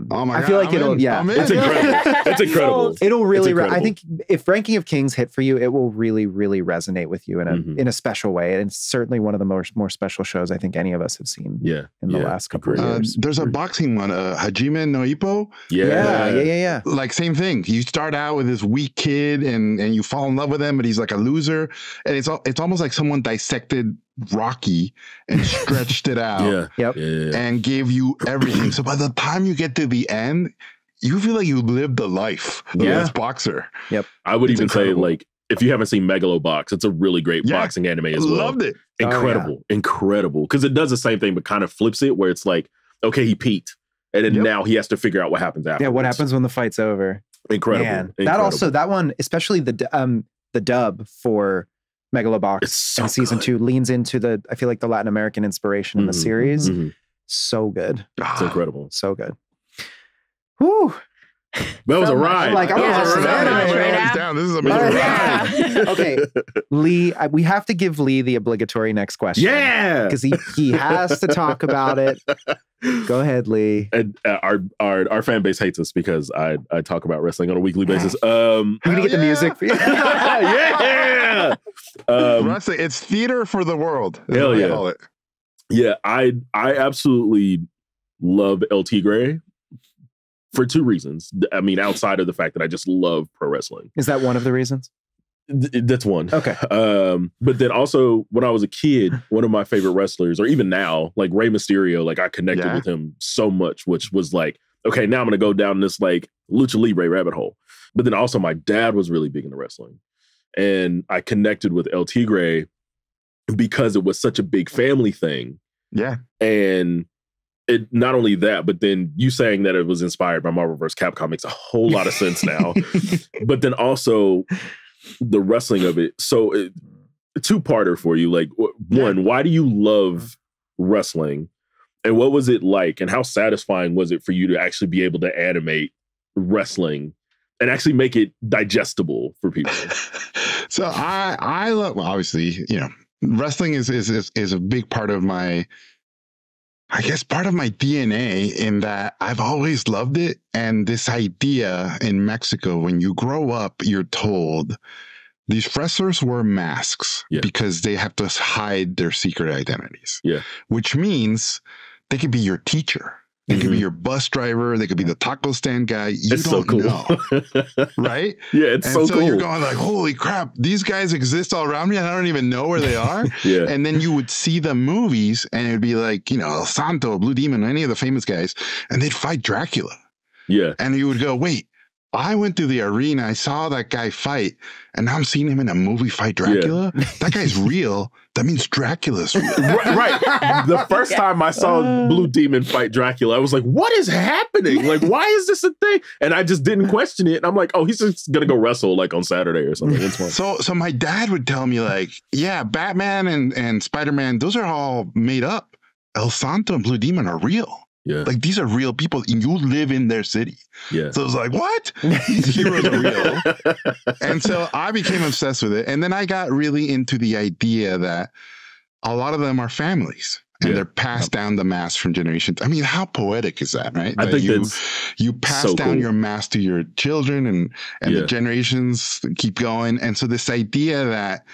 feel like it's incredible. It's incredible. It'll really, I think if Ranking of Kings hit for you, it will really, really resonate with you in a special way. And it's certainly one of the more special shows I think any of us have seen in the last couple of years. There's a boxing one, Hajime no Ippo. Yeah. Like same thing. You start out with this weak kid and you fall in love with him, but he's like a loser. And it's almost like someone dissected Rocky and stretched it out and gave you everything. So by the time you get to the end, you feel like you lived the life of this boxer. I would even say, like, if you haven't seen Megalobox, it's a really great boxing anime as well. Loved it. Incredible. Because it does the same thing, but kind of flips it, where it's like, okay, he peaked. And then now he has to figure out what happens after. Yeah, what happens when the fight's over. Incredible. That one, especially the dub for Megalobox in season 2 leans into I feel like the Latin American inspiration in the series. So good. It's incredible. So good. Whew. That was a ride. Like, I'm down. This is a ride. Okay, Lee, we have to give Lee the obligatory next question. Yeah, because he has to talk about it. Go ahead, Lee. And our fan base hates us because I talk about wrestling on a weekly basis. I'm gonna get the music for you. Yeah. Wrestling, it's theater for the world. Hell yeah. Call it. Yeah, I absolutely love El Tigre for two reasons. I mean, outside of the fact that I just love pro wrestling. Is that one of the reasons? That's one. Okay. But then also when I was a kid, one of my favorite wrestlers, or even now, like Rey Mysterio, like I connected with him so much, which was like, okay, now I'm going to go down this like Lucha Libre rabbit hole. But then also my dad was really big into wrestling. And I connected with El Tigre because it was such a big family thing. Yeah. And it not only that, but then you saying that it was inspired by Marvel vs. Capcom makes a whole lot of sense now. But then also the wrestling of it. So two-parter for you. Like, one, why do you love wrestling? And what was it like? And how satisfying was it for you to actually be able to animate wrestling and actually make it digestible for people? So I love, well, obviously, you know, wrestling is a big part of my, I guess, part of my DNA, in that I've always loved it. And this idea in Mexico, when you grow up, you're told these wrestlers wear masks because they have to hide their secret identities. Yeah. Which means they could be your teacher. They could be your bus driver. They could be the taco stand guy. You don't know. Right? Yeah, it's so cool. You're going like, holy crap, these guys exist all around me and I don't even know where they are. Yeah. And then you would see the movies and it'd be like, you know, El Santo, Blue Demon, any of the famous guys, and they'd fight Dracula. Yeah. And you would go, wait, I went to the arena, I saw that guy fight, and now I'm seeing him in a movie fight Dracula? Yeah. That guy's real. That means Dracula's real. Right. The first time I saw Blue Demon fight Dracula, I was like, what is happening? Like, why is this a thing? And I just didn't question it. And I'm like, oh, he's just going to go wrestle like on Saturday or something. It's fun. So my dad would tell me like, yeah, Batman and Spider-Man, those are all made up. El Santo and Blue Demon are real. Yeah. Like, these are real people and you live in their city. Yeah. So I was like, what? These heroes are real. And so I became obsessed with it. And then I got really into the idea that a lot of them are families and they're passed down the mask from generations. I mean, how poetic is that, right? I that think you pass down your mask to your children and the generations keep going. And so this idea that,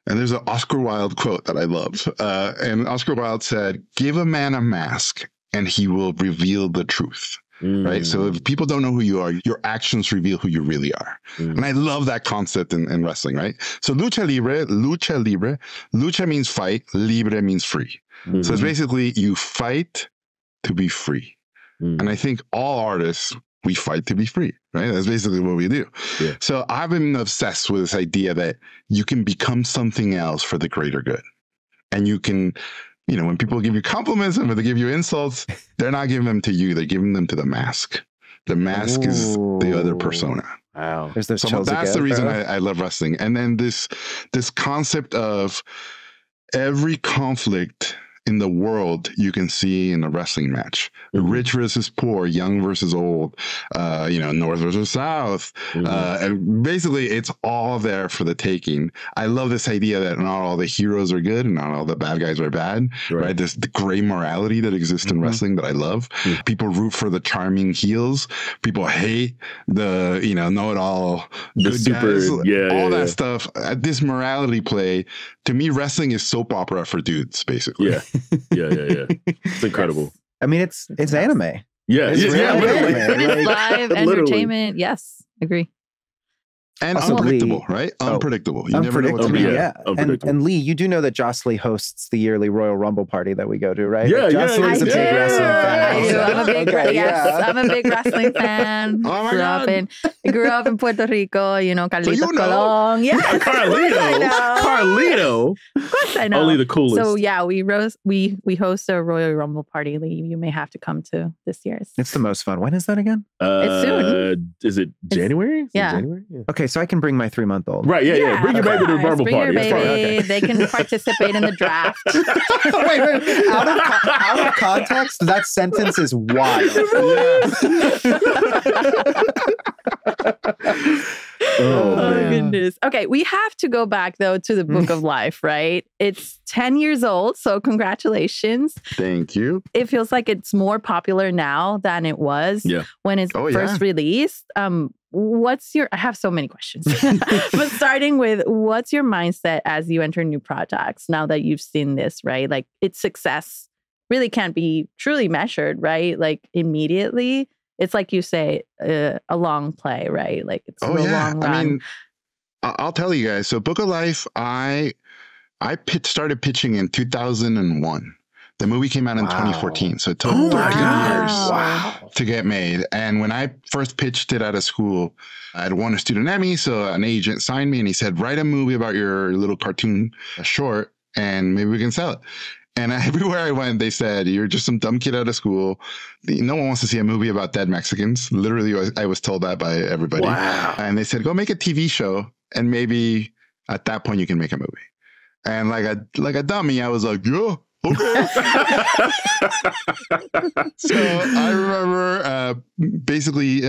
and there's an Oscar Wilde quote that I love. And Oscar Wilde said, give a man a mask and he will reveal the truth, right? So if people don't know who you are, your actions reveal who you really are. And I love that concept in wrestling, right? So lucha libre, lucha means fight, libre means free. So it's basically you fight to be free. And I think all artists, we fight to be free, right? That's basically what we do. Yeah. So I've been obsessed with this idea that you can become something else for the greater good. And you can, you know, when people give you compliments and when they give you insults, they're not giving them to you. They're giving them to the mask. The mask is the other persona. Wow. So that's the reason I love wrestling. And then this concept of every conflict in the world you can see in a wrestling match. Rich versus poor, young versus old, North versus South. And basically it's all there for the taking. I love this idea that not all the heroes are good and not all the bad guys are bad, right? There's the gray morality that exists in wrestling that I love. People root for the charming heels. People hate the, know-it-all good guys. All that stuff. This morality play, to me, wrestling is soap opera for dudes, basically. Yeah. It's incredible. I mean, it's anime. Yeah. It's live entertainment. Yes, agree. And unpredictable, right? Unpredictable. You never know what's going to happen. And Lee, you do know that Joss Lee hosts the yearly Royal Rumble party that we go to, right? Yeah, Joss Lee's a big wrestling fan. I do. I'm a big wrestling fan. Oh my God. I grew up in Puerto Rico, Carlitos Colon. Yeah. Carlito. Of course I know. Only the coolest. So yeah, we host a Royal Rumble party. Lee, you may have to come to this year's. It's the most fun. When is that again? It's soon. Is it January? Okay. Okay, so I can bring my 3-month-old. Right, yeah. Bring your baby to the Marvel bring party. Your baby. Okay. They can participate in the draft. wait. Out of context, that sentence is wild. Oh goodness. Okay, we have to go back though to the Book of Life, right? It's 10 years old, so congratulations. Thank you. It feels like it's more popular now than it was when it first released. I have so many questions, but starting with what's your mindset as you enter new projects now that you've seen this, right? Like its success really can't be truly measured, right? Like immediately. It's like you say, a long play, right? Like it's a long run. I mean, I'll tell you guys. So Book of Life, I started pitching in 2001. The movie came out in 2014. So it took 13 years to get made. And when I first pitched it out of school, I'd won a student Emmy. So an agent signed me and he said, write a movie about your little cartoon short and maybe we can sell it. And everywhere I went, they said, you're just some dumb kid out of school. No one wants to see a movie about dead Mexicans. Literally, I was told that by everybody. Wow. And they said, go make a TV show. And maybe at that point, you can make a movie. And like a dummy, I was like, yeah, okay. So I remember basically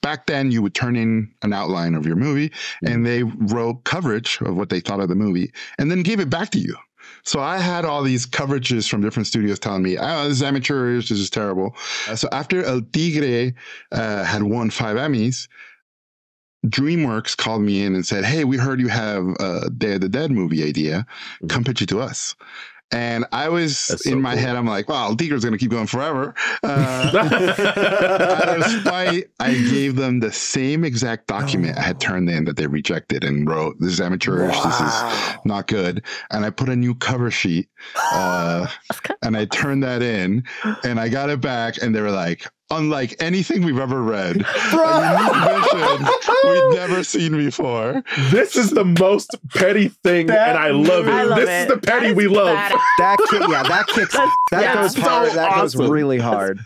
back then you would turn in an outline of your movie and they wrote coverage of what they thought of the movie and then gave it back to you. So I had all these coverages from different studios telling me, oh, this is amateurish, this is terrible. So after El Tigre had won 5 Emmys, DreamWorks called me in and said, hey, we heard you have a Day of the Dead movie idea. Come pitch it to us. And I was in my head, I'm like, well, Tigre's going to keep going forever. Out of spite, I gave them the same exact document I had turned in that they rejected and wrote, this is amateurish, this is not good. And I put a new cover sheet and I turned that in and I got it back and they were like, unlike anything we've ever read, a unique vision we've never seen before. This is the most petty thing, and I love it. This is the petty we love. That goes hard. That goes really hard.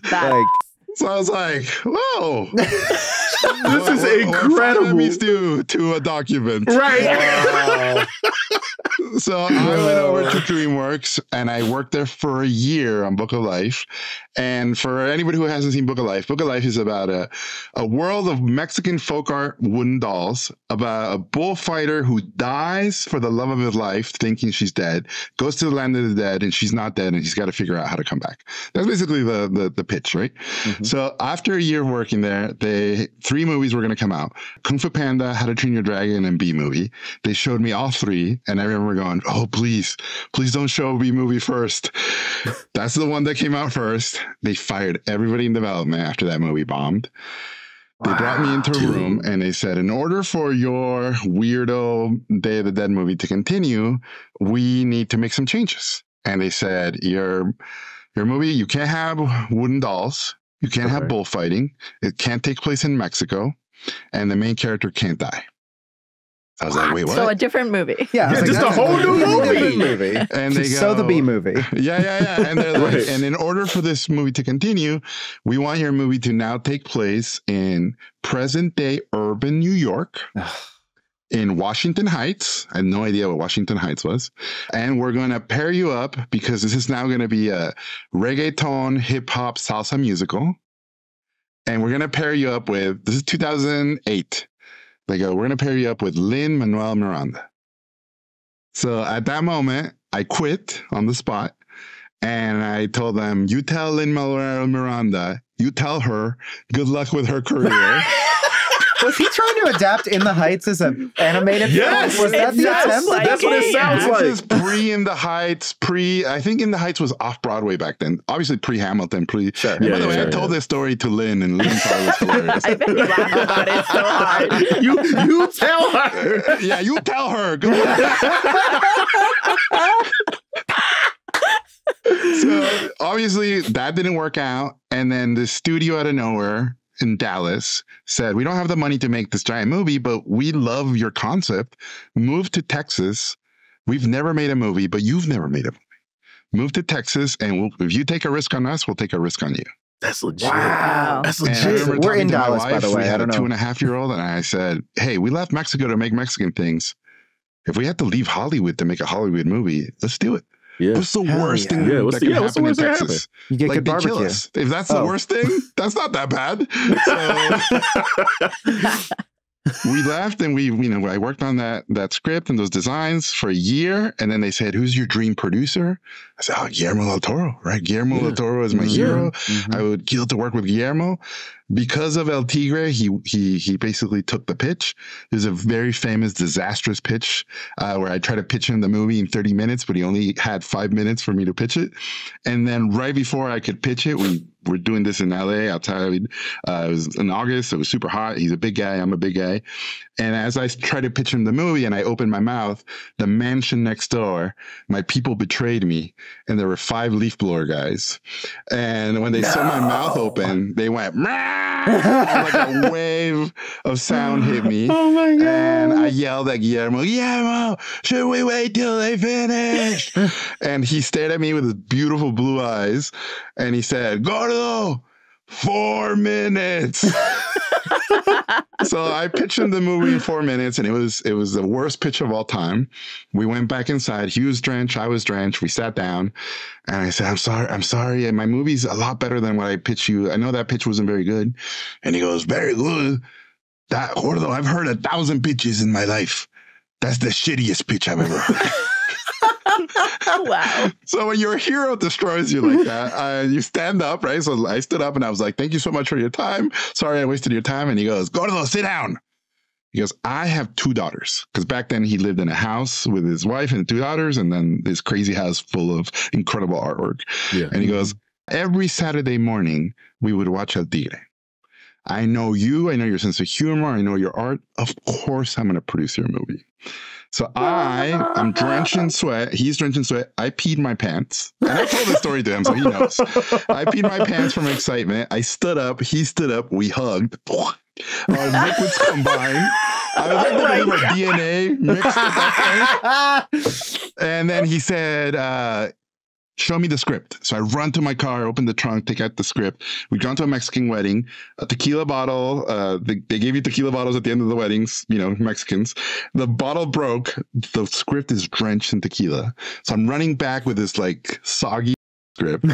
So I was like, whoa. This is incredible. What Emmys do to a document. Right. So I went over to DreamWorks and I worked there for a year on Book of Life. And for anybody who hasn't seen Book of Life is about a world of Mexican folk art wooden dolls, about a bullfighter who dies for the love of his life, thinking she's dead, goes to the land of the dead, and she's not dead, and he's got to figure out how to come back. That's basically the pitch, right? Mm-hmm. So after a year of working there, 3 movies were going to come out. Kung Fu Panda, How to Train Your Dragon, and B-Movie. They showed me all 3, and I remember going, oh, please don't show B-Movie first. That's the one that came out first. They fired everybody in development after that movie bombed. They brought me into a room and they said, in order for your weirdo Day of the Dead movie to continue, we need to make some changes. And they said, your movie, you can't have wooden dolls. You can't have bullfighting. It can't take place in Mexico. And the main character can't die. I was like, wait, what? So a different movie. Yeah, just a whole new movie. And they go, so the B movie. Yeah. And they're like, and in order for this movie to continue, we want your movie to now take place in present day urban New York, in Washington Heights. I had no idea what Washington Heights was. And we're going to pair you up because this is now going to be a reggaeton, hip hop, salsa musical. And we're going to pair you up with, this is 2008. They go, we're going to pair you up with Lin-Manuel Miranda. So at that moment, I quit on the spot and I told them, you tell Lin-Manuel Miranda, you tell her, good luck with her career. Was he trying to adapt In the Heights as an animated film? Was that the attempt? Like that's what it sounds like. This is pre-In the Heights, I think In the Heights was off-Broadway back then. Obviously pre-Hamilton, Sure. By the way, I told this story to Lynn, and Lynn thought it was hilarious. I bet you laugh about it so hard. You tell her. Yeah, you tell her. Good luck. So obviously that didn't work out. And then the studio out of nowhere in Dallas said, we don't have the money to make this giant movie, but we love your concept. Move to Texas. We've never made a movie, but you've never made a movie. Move to Texas, and if you take a risk on us, we'll take a risk on you. That's legit. Wow. That's legit. We're in Dallas, by the way. We had a 2.5-year-old, and I said, hey, we left Mexico to make Mexican things. If we had to leave Hollywood to make a Hollywood movie, let's do it. Yeah. What's the worst thing that can happen in Texas? You get good barbecue. Kill us. If that's the worst thing, that's not that bad. So we left, and I worked on that script and those designs for a year. And then they said, who's your dream producer? I said, Guillermo del Toro, right? Guillermo del Toro is my hero. Mm-hmm. I would kill to work with Guillermo. Because of El Tigre, he basically took the pitch. There's a very famous, disastrous pitch where I tried to pitch him the movie in 30 minutes, but he only had 5 minutes for me to pitch it. And then right before I could pitch it, we were doing this in LA outside. It was in August. It was super hot. He's a big guy. I'm a big guy. And as I tried to pitch him the movie and I opened my mouth, the mansion next door, my people betrayed me. And there were 5 leaf blower guys. And when they saw my mouth open, they went, like a wave of sound hit me. Oh my God. And I yelled at Guillermo, should we wait till they finish? And he stared at me with his beautiful blue eyes. And he said, Gordo, 4 minutes. So I pitched him the movie in 4 minutes, and it was the worst pitch of all time. We went back inside. He was drenched. I was drenched. We sat down, and I said, I'm sorry. And my movie's a lot better than what I pitched you. I know that pitch wasn't very good. And he goes, very good. That, Gordo, I've heard 1,000 pitches in my life. That's the shittiest pitch I've ever heard. Wow. So when your hero destroys you like that, you stand up, right? So I stood up and I was like, thank you so much for your time. Sorry I wasted your time. And he goes, Gordo, sit down. He goes, I have 2 daughters. Because back then he lived in a house with his wife and 2 daughters, and then this crazy house full of incredible artwork. Yeah. And he goes, every Saturday morning, we would watch El Tigre. I know you. I know your sense of humor. I know your art. Of course, I'm going to produce your movie. So I'm drenched in sweat. He's drenched in sweat. I peed my pants. And I told the story to him, so he knows. I peed my pants from excitement. I stood up. He stood up. We hugged. Our liquids combined. I was like, our DNA mixed at that point. And then he said, show me the script. So I run to my car, open the trunk, take out the script. We'd gone to a Mexican wedding, a tequila bottle. They gave you tequila bottles at the end of the weddings, Mexicans. The bottle broke. The script is drenched in tequila. So I'm running back with this like soggy script,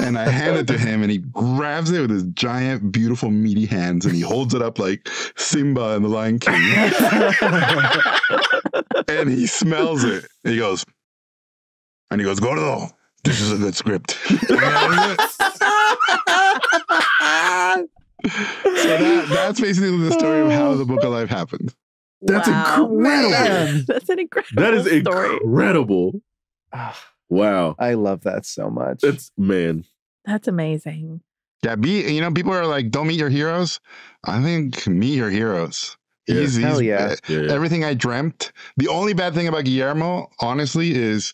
and I hand it to him, and he grabs it with his giant, beautiful, meaty hands, and he holds it up like Simba in The Lion King. And he smells it. And he goes, Gordo, this is a good script. So that's basically the story of how the Book of Life happened. That's incredible. That's an incredible That is story. Incredible. Wow. I love that so much. That's amazing. Yeah, people are like, don't meet your heroes. I think meet your heroes. Hell yeah. Everything I dreamt. The only bad thing about Guillermo, honestly, is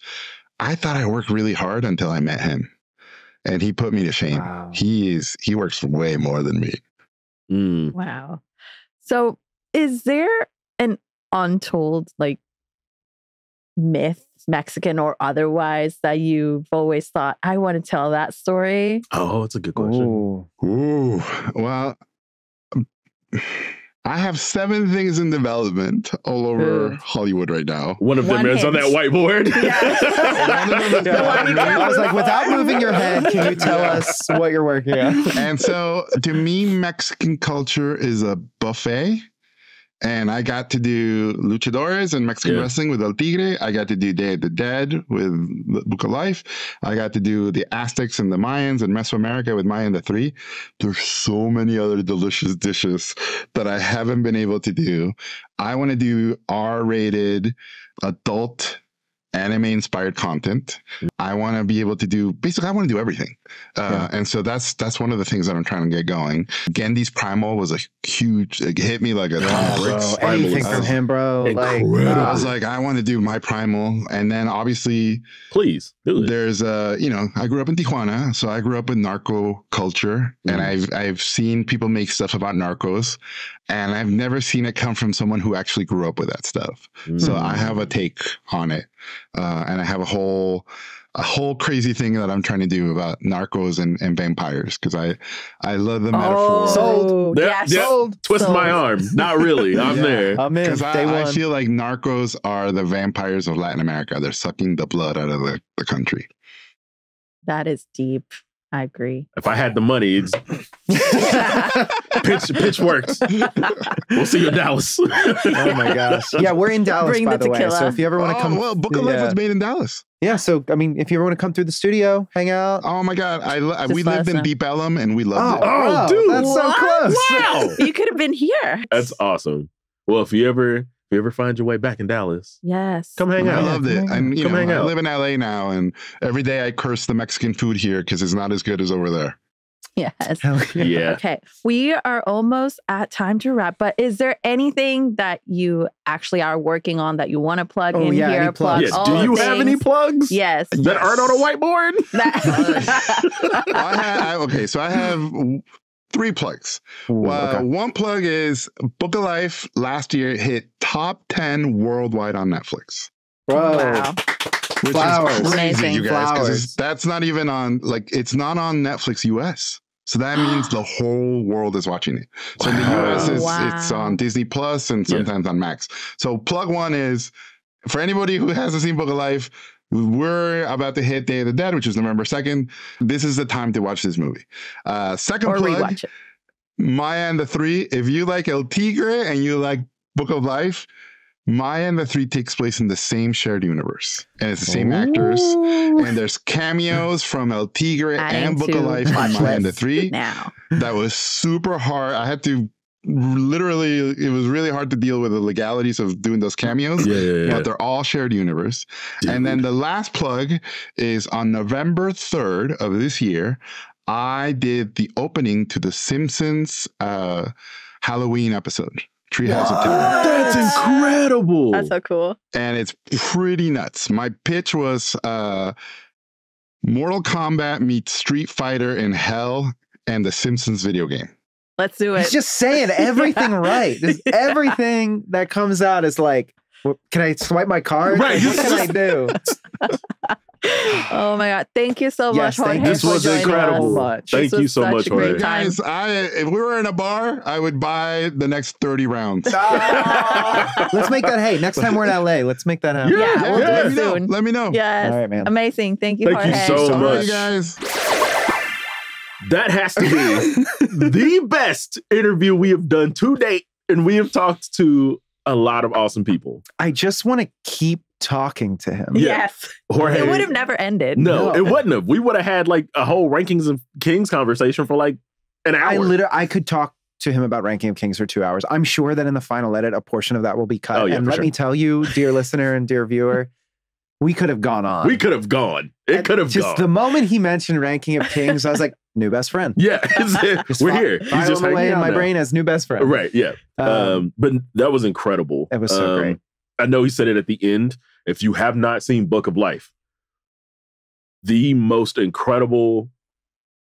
I thought I worked really hard until I met him, and he put me to shame. Wow. He works way more than me. Mm. Wow. So is there an untold myth, Mexican or otherwise, that you've always thought, I want to tell that story? Oh, it's a good question. Ooh. Well, I have 7 things in development all over Hollywood right now. One of them is on that whiteboard. I was like, without moving your head, can you tell us what you're working on? And so to me, Mexican culture is a buffet. And I got to do luchadores and Mexican wrestling with El Tigre. I got to do Day of the Dead with the Book of Life. I got to do the Aztecs and the Mayans and Mesoamerica with Maya and the 3. There's so many other delicious dishes that I haven't been able to do. I want to do R-rated adult anime-inspired content. I want to be able to do, basically, I want to do everything. And so that's one of the things that I'm trying to get going. Gendy's Primal was a huge, it hit me like a ton of bricks. Anything from him, bro. I was like, I want to do my Primal. And then obviously, please do it. There's I grew up in Tijuana, so I grew up with narco culture, and I've seen people make stuff about narcos, and I've never seen it come from someone who actually grew up with that stuff. So I have a take on it. And I have a whole whole crazy thing that I'm trying to do about narcos and vampires because I love the metaphor. Sold. Yes. Sold. Twist my arm. Not really. I'm there. I'm in. Because I feel like narcos are the vampires of Latin America. They're sucking the blood out of the country. That is deep. I agree. If I had the money, it's pitch works. We'll see you in Dallas. Oh my gosh. Yeah, we're in Dallas, Bring by the the way. tequila. So if you ever want to come. Well, Book of Life was made in Dallas. Yeah, so I mean, if you ever want to come through the studio, hang out. Oh my God. We lived in Deep Ellum and we loved it. Oh, dude. That's so close. Wow. You could have been here. That's awesome. Well, if you ever find your way back in Dallas, yes, come hang out. I loved it. And Come hang I out. live in LA now, and every day I curse the Mexican food here because it's not as good as over there. Yes. Yeah. Okay. We are almost at time to wrap, but is there anything that you actually are working on that you want to plug in here? Any plugs? Yes. all Do you the have things? any plugs? Yes. That aren't on a whiteboard? So I have 3 plugs. Ooh, okay. One plug is Book of Life last year hit top 10 worldwide on Netflix. Bro. Wow. Which Flowers. is crazy, Amazing. you guys, Flowers. because that's not even on, it's not on Netflix US. So that means the whole world is watching it. So in the US, it's on Disney Plus and sometimes on Max. So plug 1 is, for anybody who hasn't seen Book of Life, we're about to hit Day of the Dead, which is November 2nd. This is the time to watch this movie. Second Or plug, rewatch it. Maya and the Three. If you like El Tigre and you like Book of Life, Maya and the Three takes place in the same shared universe. And it's the same actors. And there's cameos from El Tigre and Book of Life and Maya and the Three. Now. That was super hard. I had to it was really hard to deal with the legalities of doing those cameos. Yeah. But they're all shared universe. Dude. And then the last plug is on November 3rd of this year, I did the opening to the Simpsons Halloween episode. Treehouse of Terror. That's incredible. That's so cool. And it's pretty nuts. My pitch was Mortal Kombat meets Street Fighter in hell and the Simpsons video game. Let's do it. He's just saying everything right. Everything that comes out is like, can I swipe my card? Right. What can I do? Oh my God. Thank you so much, Jorge. This was incredible. Thank you so much, Jorge. Guys, if we were in a bar, I would buy the next 30 rounds. Let's make that. Hey, next time we're in LA, let's make that happen. Yeah, we'll do it soon. Let me know. Yes. All right, man. Amazing. Thank you, Jorge. Thank you so much. guys. That has to be the best interview we have done to date. And we have talked to a lot of awesome people. I just want to keep talking to him. Yes. Jorge, it would have never ended. No, it wouldn't have. We would have had like a whole Rankings of Kings conversation for like an hour. I could talk to him about Ranking of Kings for 2 hours. I'm sure that in the final edit, a portion of that will be cut. Oh, yeah, and let me tell you, dear listener and dear viewer, we could have gone on. We could have gone. It could have gone. Just the moment he mentioned Ranking of Kings, I was like, new best friend. Yeah, we're here. He's just away in my brain as new best friend. Right, yeah. But that was incredible. It was so great. I know he said it at the end. If you have not seen Book of Life, the most incredible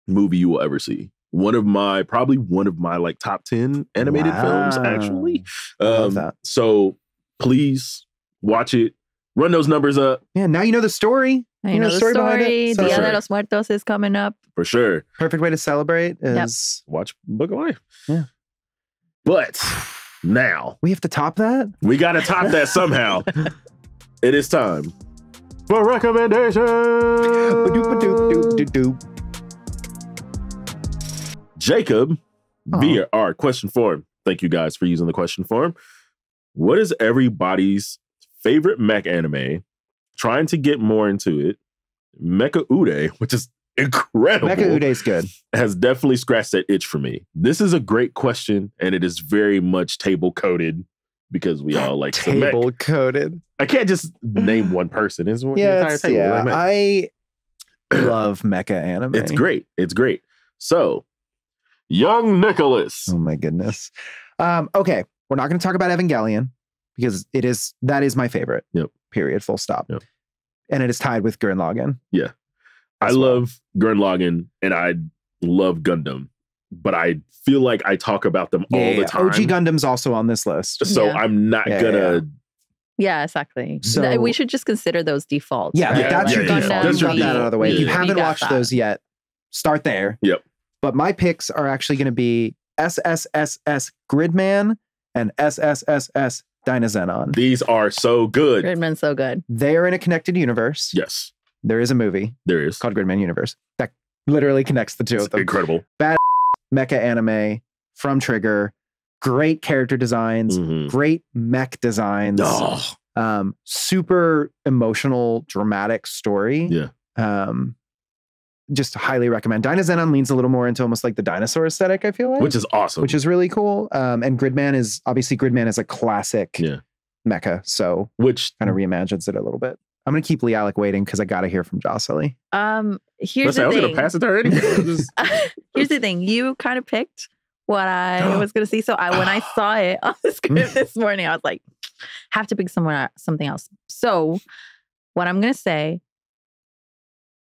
movie you will ever see. Probably one of my like top 10 animated films, actually. I love that. So please watch it. Run those numbers up. Yeah, now you know the story. You know the story. behind it. So Dia de los Muertos is coming up. For sure. Perfect way to celebrate is watch Book of Life. Yeah. But now we have to top that. We got to top that somehow. It is time for recommendation. Jacob, via our question form. Thank you guys for using the question form. What is everybody's favorite mech anime? Trying to get more into it. Mecha Ude, which is incredible. Mecha Ude is good. Has definitely scratched that itch for me. This is a great question, and it is very much table coded because we all like table coded. I can't just name one person. It's I love mecha anime. It's great. It's great. So, young Nicholas. Oh my goodness. Okay, we're not going to talk about Evangelion because that is my favorite. Yep. Period. Full stop. Yep. And it is tied with Gurren Lagann. Yeah. I love Gurren Lagann and I love Gundam, but I feel like I talk about them all the time. OG Gundam's also on this list. So I'm not gonna Yeah, exactly. So we should just consider those defaults. Yeah, right? that's your default. That's Got that out of the way. If you haven't watched those yet, start there. Yep. But my picks are actually going to be SSSS Gridman and SSSS Dynazenon. These are so good. Gridman's so good. They are in a connected universe. Yes. There is a movie. There is. Called Gridman Universe. That literally connects the two of them. Incredible. Bad mecha anime from Trigger. Great character designs. Great mech designs. Super emotional, dramatic story. Yeah. Just highly recommend. Dynazenon leans a little more into almost like the dinosaur aesthetic, I feel like. Which is awesome. Which is really cool. And Gridman is a classic mecha. So which kind of reimagines it a little bit. I'm going to keep Lee Alec waiting because I got to hear from Jocelyn. Here's the thing. I was going to pass it already. Here's the thing. You kind of picked what I was going to see. So when I saw it on the script this morning, I was like, have to pick something else. So what I'm going to say,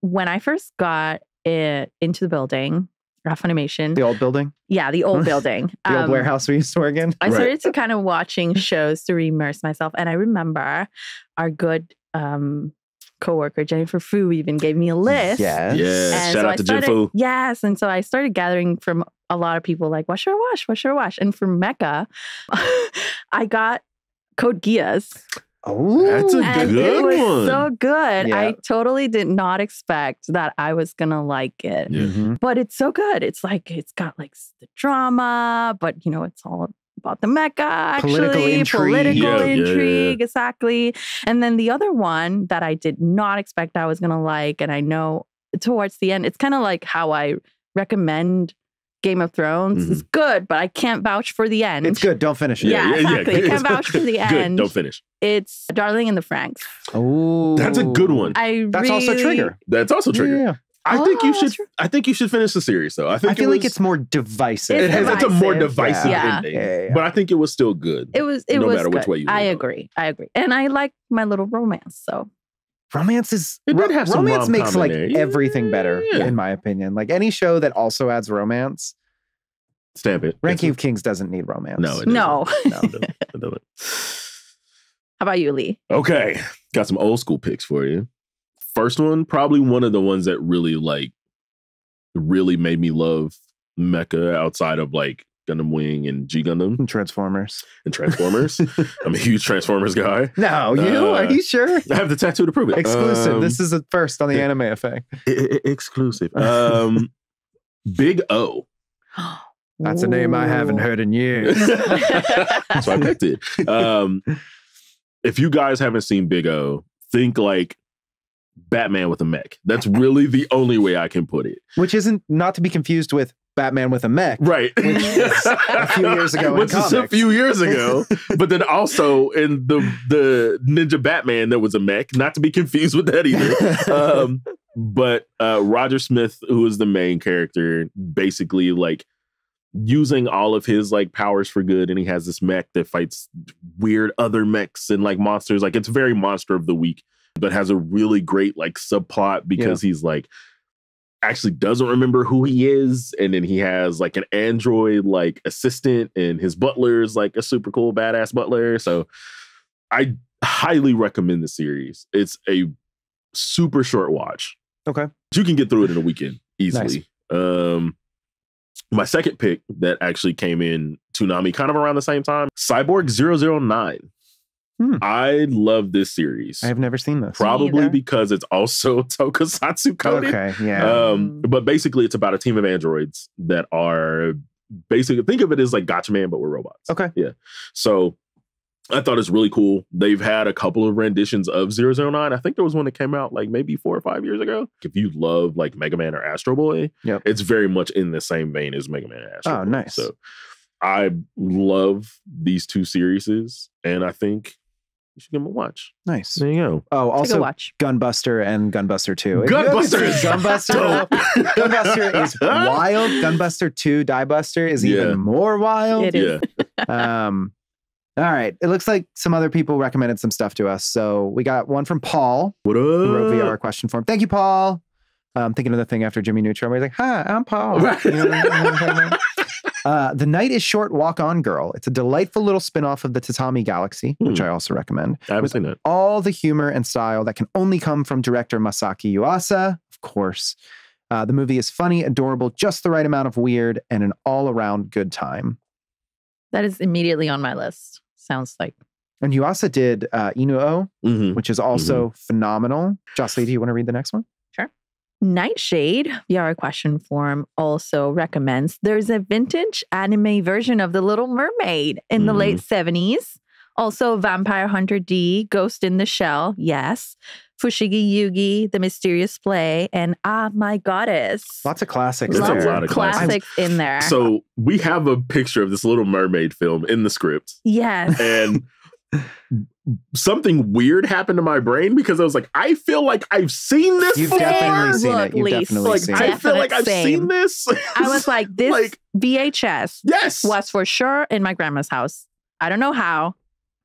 when I first got it into the building, Funimation. The old building? Yeah, the old building. The old warehouse we used to work in? I started to kind of watching shows to immerse myself. And I remember our good coworker, Jennifer Fu, even gave me a list. Yes. Shout out to Jen Fu. Yes. And so I started gathering from a lot of people like, what should I watch? What should I watch? And for Mecha, I got Code Geass. Oh, that's a good one. It was so good. Yeah. I totally did not expect that I was going to like it. Yeah. But it's so good. It's like, it's got like the drama, but it's all about the mecha, actually. Political intrigue. Exactly. And then the other one that I did not expect I was going to like, and I know towards the end, it's kind of like how I recommend Game of Thrones. Is good, but I can't vouch for the end. It's good. Don't finish it. Yeah, exactly. I can't vouch for the end. Good. Don't finish. It's Darling in the Franxx. Oh, that's a good one. That's also Trigger. That's also Trigger. Yeah. I think you should finish the series though. I feel like it's more divisive. It's a more divisive ending. Yeah. But I think it was still good. It was no was matter good. which way you I agree. And I like My Little Romance. So romance is romance makes like everything better in my opinion. Like any show that also adds romance. Stamp it. Ranking of Kings doesn't need romance. No, it doesn't. It doesn't. How about you, Lee? Okay. Got some old school picks for you. First one, probably one of the ones that really made me love mecha outside of like Gundam Wing and G Gundam. And Transformers. I'm a huge Transformers guy. No, are you sure? I have the tattoo to prove it. Exclusive. This is a first on the Anime Effect. Exclusive. Big O. That's a name I haven't heard in years. So I picked it. If you guys haven't seen Big O, think like Batman with a mech. That's really the only way I can put it. Which isn't not to be confused with Batman with a mech. Right. Which is a few years ago in comics. A few years ago. But then also in the Ninja Batman, there was a mech. Not to be confused with that either. But Roger Smith, who is the main character, basically like using all of his like powers for good, and he has this mech that fights weird other mechs and like monsters. Like it's very Monster of the Week, but has a really great like subplot because he's like actually doesn't remember who he is, and then he has like an android like assistant, and his butler is like a super cool badass butler. So I highly recommend the series. It's a super short watch. Okay, you can get through it in a weekend easily. Nice. My second pick that actually came in Toonami kind of around the same time, Cyborg 009. I love this series. I have never seen this. Probably because it's also tokusatsu coded. Okay, yeah. But basically it's about a team of androids that are basically, think of it as like Gatchaman, but we're robots. Okay. Yeah. So I thought it's really cool. They've had a couple of renditions of 009. I think there was one that came out like maybe 4 or 5 years ago. If you love like Mega Man or Astro Boy, it's very much in the same vein as Mega Man and Astro Boy. Oh, nice. So I love these two series, and I think you should give them a watch. Nice. There you go. Oh, also watch. Gunbuster and Gunbuster 2. Gunbuster is Gunbuster is wild. Gunbuster 2 Die Buster is even more wild. It is. All right. It looks like some other people recommended some stuff to us. So we got one from Paul. What up? Who wrote VR question form. Thank you, Paul. I'm thinking of the thing after Jimmy Neutron where he's like, hi, I'm Paul. Right. You know what I'm talking about? The Night is Short, Walk On Girl. It's a delightful little spin-off of the Tatami Galaxy, which I also recommend. I haven't seen that. All the humor and style that can only come from director Masaki Yuasa, of course. The movie is funny, adorable, just the right amount of weird, and an all-around good time. That is immediately on my list. Sounds like. And Yuasa did Inu-Oh, which is also phenomenal. Jocelyn, do you want to read the next one? Sure. Nightshade, VR question form, also recommends there's a vintage anime version of The Little Mermaid in the late 70s. Also, Vampire Hunter D, Ghost in the Shell, yes. Fushigi Yugi, The Mysterious Play, and Ah, My Goddess. Lots of classics. There's Lots a lot of of classics in there. So we have a picture of this Little Mermaid film in the script. Yes. And something weird happened to my brain because I was like, I feel like I've seen this You've before. definitely seen it. You've definitely seen it. I feel like I've seen this. I was like, this VHS was for sure in my grandma's house. I don't know how,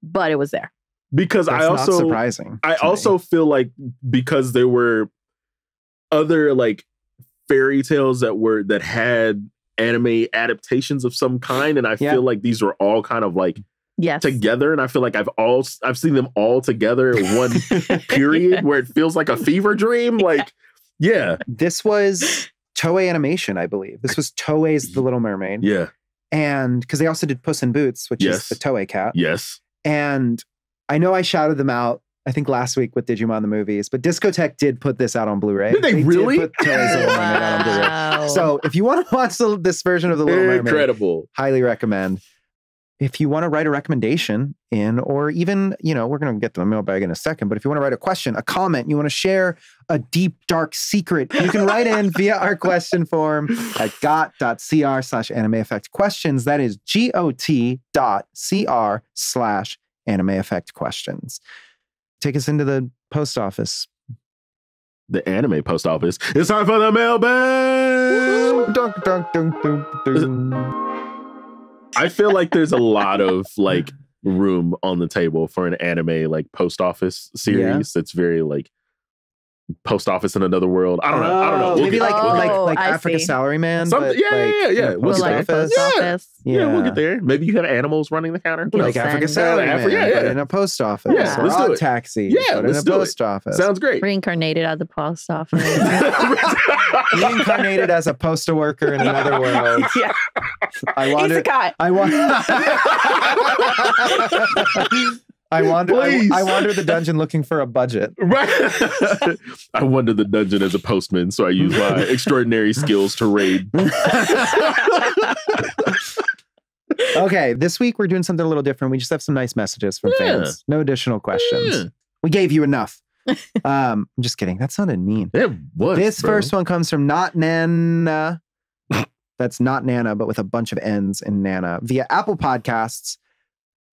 but it was there. Because That's not surprising. I also feel like because there were other like fairy tales that had anime adaptations of some kind, and I feel like these were all kind of like together, and I feel like I've seen them all together in one period where it feels like a fever dream. Like, this was Toei Animation, I believe. This was Toei's The Little Mermaid. Yeah, and because they also did Puss in Boots, which is the Toei cat. Yes, and I know I shouted them out, I think last week with Digimon the movies, but Discotek did put this out on Blu-ray. Did they really? Did put Toei's Little Mermaid out on Blu-ray. So if you want to watch this version of The Little Mermaid, incredible, highly recommend. If you want to write a recommendation in, or even, we're going to get to the mailbag in a second, but if you want to write a question, a comment, you want to share a deep, dark secret, you can write in via our question form at got.cr/animeeffectquestions. That is got.cr/animeeffectquestions. Take us into the post office. The anime post office. It's time for the mailbag! Dunk, dunk, dunk, dunk, dunk. I feel like there's a lot of like room on the table for an anime like post office series that's very like post office in another world. I don't know. Maybe like Africa Salaryman. Yeah. We'll get there. We'll get there. Maybe you have animals running the counter. Like Africa Salaryman, but in a post office. Yeah, let's do it. Taxi, but in a post office. Sounds great. Reincarnated at the post office. Reincarnated as a postal worker in another world. Yeah. I wander the dungeon looking for a budget. Right. I wander the dungeon as a postman, so I use my extraordinary skills to raid. Okay, this week we're doing something a little different. We just have some nice messages from fans. No additional questions. We gave you enough. I'm just kidding. That sounded mean. It was. This first one comes from Not Nana. That's Not Nana, but with a bunch of N's in Nana via Apple Podcasts.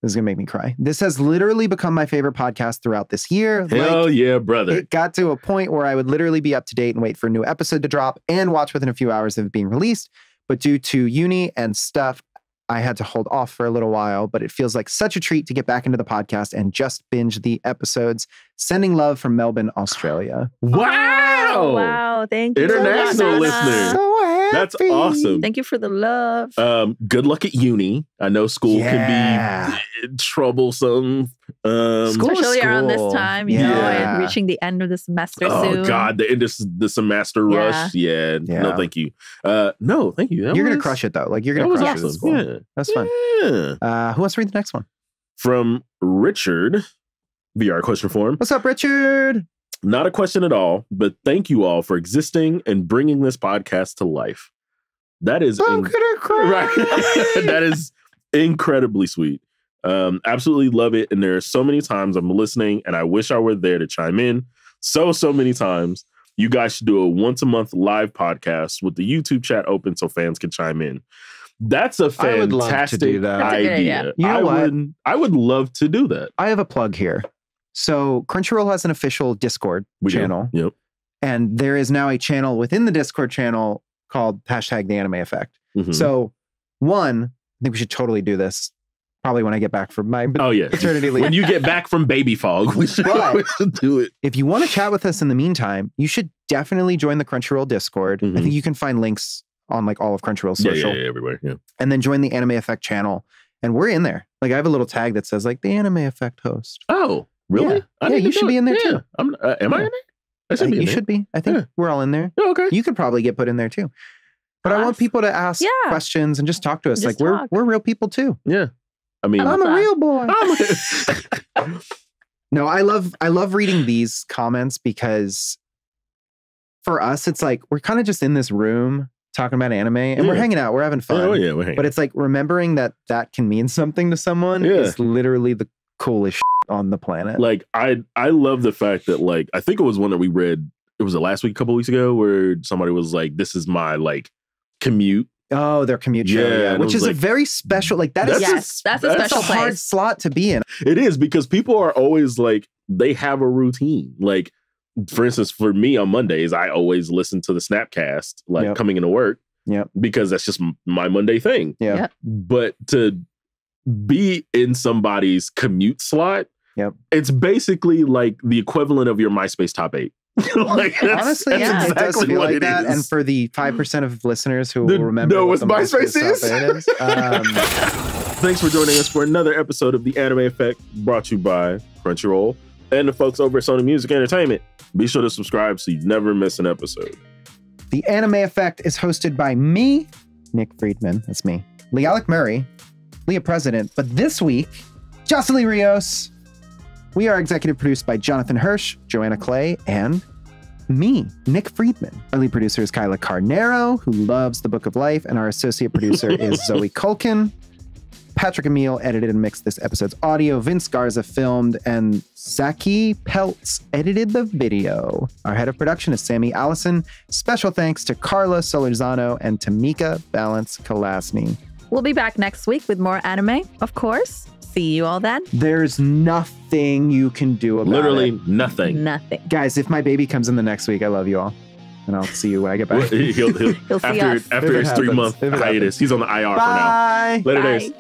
This is going to make me cry. This has literally become my favorite podcast throughout this year. Hell yeah, brother. It got to a point where I would literally be up to date and wait for a new episode to drop and watch within a few hours of it being released. But due to uni and stuff, I had to hold off for a little while, but it feels like such a treat to get back into the podcast and just binge the episodes. Sending love from Melbourne, Australia. Wow. Wow. Thank you. International listener. So happy. That's awesome. Thank you for the love. Good luck at uni. I know school can be troublesome. Especially around this time, you know, and reaching the end of the semester soon. Oh God, the end of the semester rush. Yeah. No, thank you. No, thank you. You're gonna crush it though. Like you're gonna crush it. School. Yeah. That's fun. Yeah. Who wants to read the next one? From Richard, VR question form. What's up, Richard? Not a question at all, but thank you all for existing and bringing this podcast to life. That is that is incredibly sweet. Absolutely love it. And there are so many times I'm listening and I wish I were there to chime in. So many times. You guys should do a once a month live podcast with the YouTube chat open so fans can chime in. That's a fantastic idea. You know what? I would love to do that. I have a plug here. So Crunchyroll has an official Discord channel. Yep. And there is now a channel within the Discord channel called #The Anime Effect. Mm-hmm. So one, I think we should totally do this. Probably when I get back from my paternity leave. When you get back from baby fog, we should do it. If you want to chat with us in the meantime, you should definitely join the Crunchyroll Discord. Mm-hmm. I think you can find links on like all of Crunchyroll social. Yeah, everywhere. Yeah. And then join the Anime Effect channel. And we're in there. Like I have a little tag that says like the Anime Effect host. Oh, really? Yeah, you should be in there too. Am I in there? I should be in you there. should be. I think we're all in there. Oh, okay. You could probably get put in there too. But I want people to ask questions and just talk to us. Just like we're real people too. Yeah. I mean, I'm a real boy. No, I love reading these comments because for us, it's like we're kind of just in this room talking about anime and we're hanging out, we're having fun. Oh yeah, we're hanging. But it's like remembering that can mean something to someone is literally the coolest shit on the planet. Like I love the fact that like I think it was one that we read. It was last week, a couple weeks ago, where somebody was like, "This is my like commute." Oh, their commute show, which is like, a very special. Like that's a special hard slot to be in. It is because people are always like they have a routine. Like for instance, for me on Mondays, I always listen to the Snapcast like coming into work. Yeah, because that's just my Monday thing. Yeah, but to be in somebody's commute slot, it's basically like the equivalent of your MySpace top 8. Like, honestly, it does feel like that. And for the 5% of listeners who will remember what the MySpace is. Thanks for joining us for another episode of The Anime Effect, brought to you by Crunchyroll and the folks over at Sony Music Entertainment. Be sure to subscribe so you never miss an episode. The Anime Effect is hosted by me, Nick Friedman, that's me, Lee Alec Murray, Leah President, but this week, Jocelyn Rios. We are executive produced by Jonathan Hirsch, Joanna Clay, and me, Nick Friedman. Our lead producer is Kyla Carnero, who loves the Book of Life, and our associate producer is Zoe Culkin. Patrick Emile edited and mixed this episode's audio. Vince Garza filmed, and Zaki Peltz edited the video. Our head of production is Sammy Allison. Special thanks to Carla Solorzano and Tamika Balance Kalasny. We'll be back next week with more anime, of course. See you all then. There's nothing you can do about Literally nothing. Nothing. Guys, if my baby comes in the next week, I love you all. And I'll see you when I get back. He'll see us. after his 3-month hiatus. He's on the IR for now. Bye. Later days.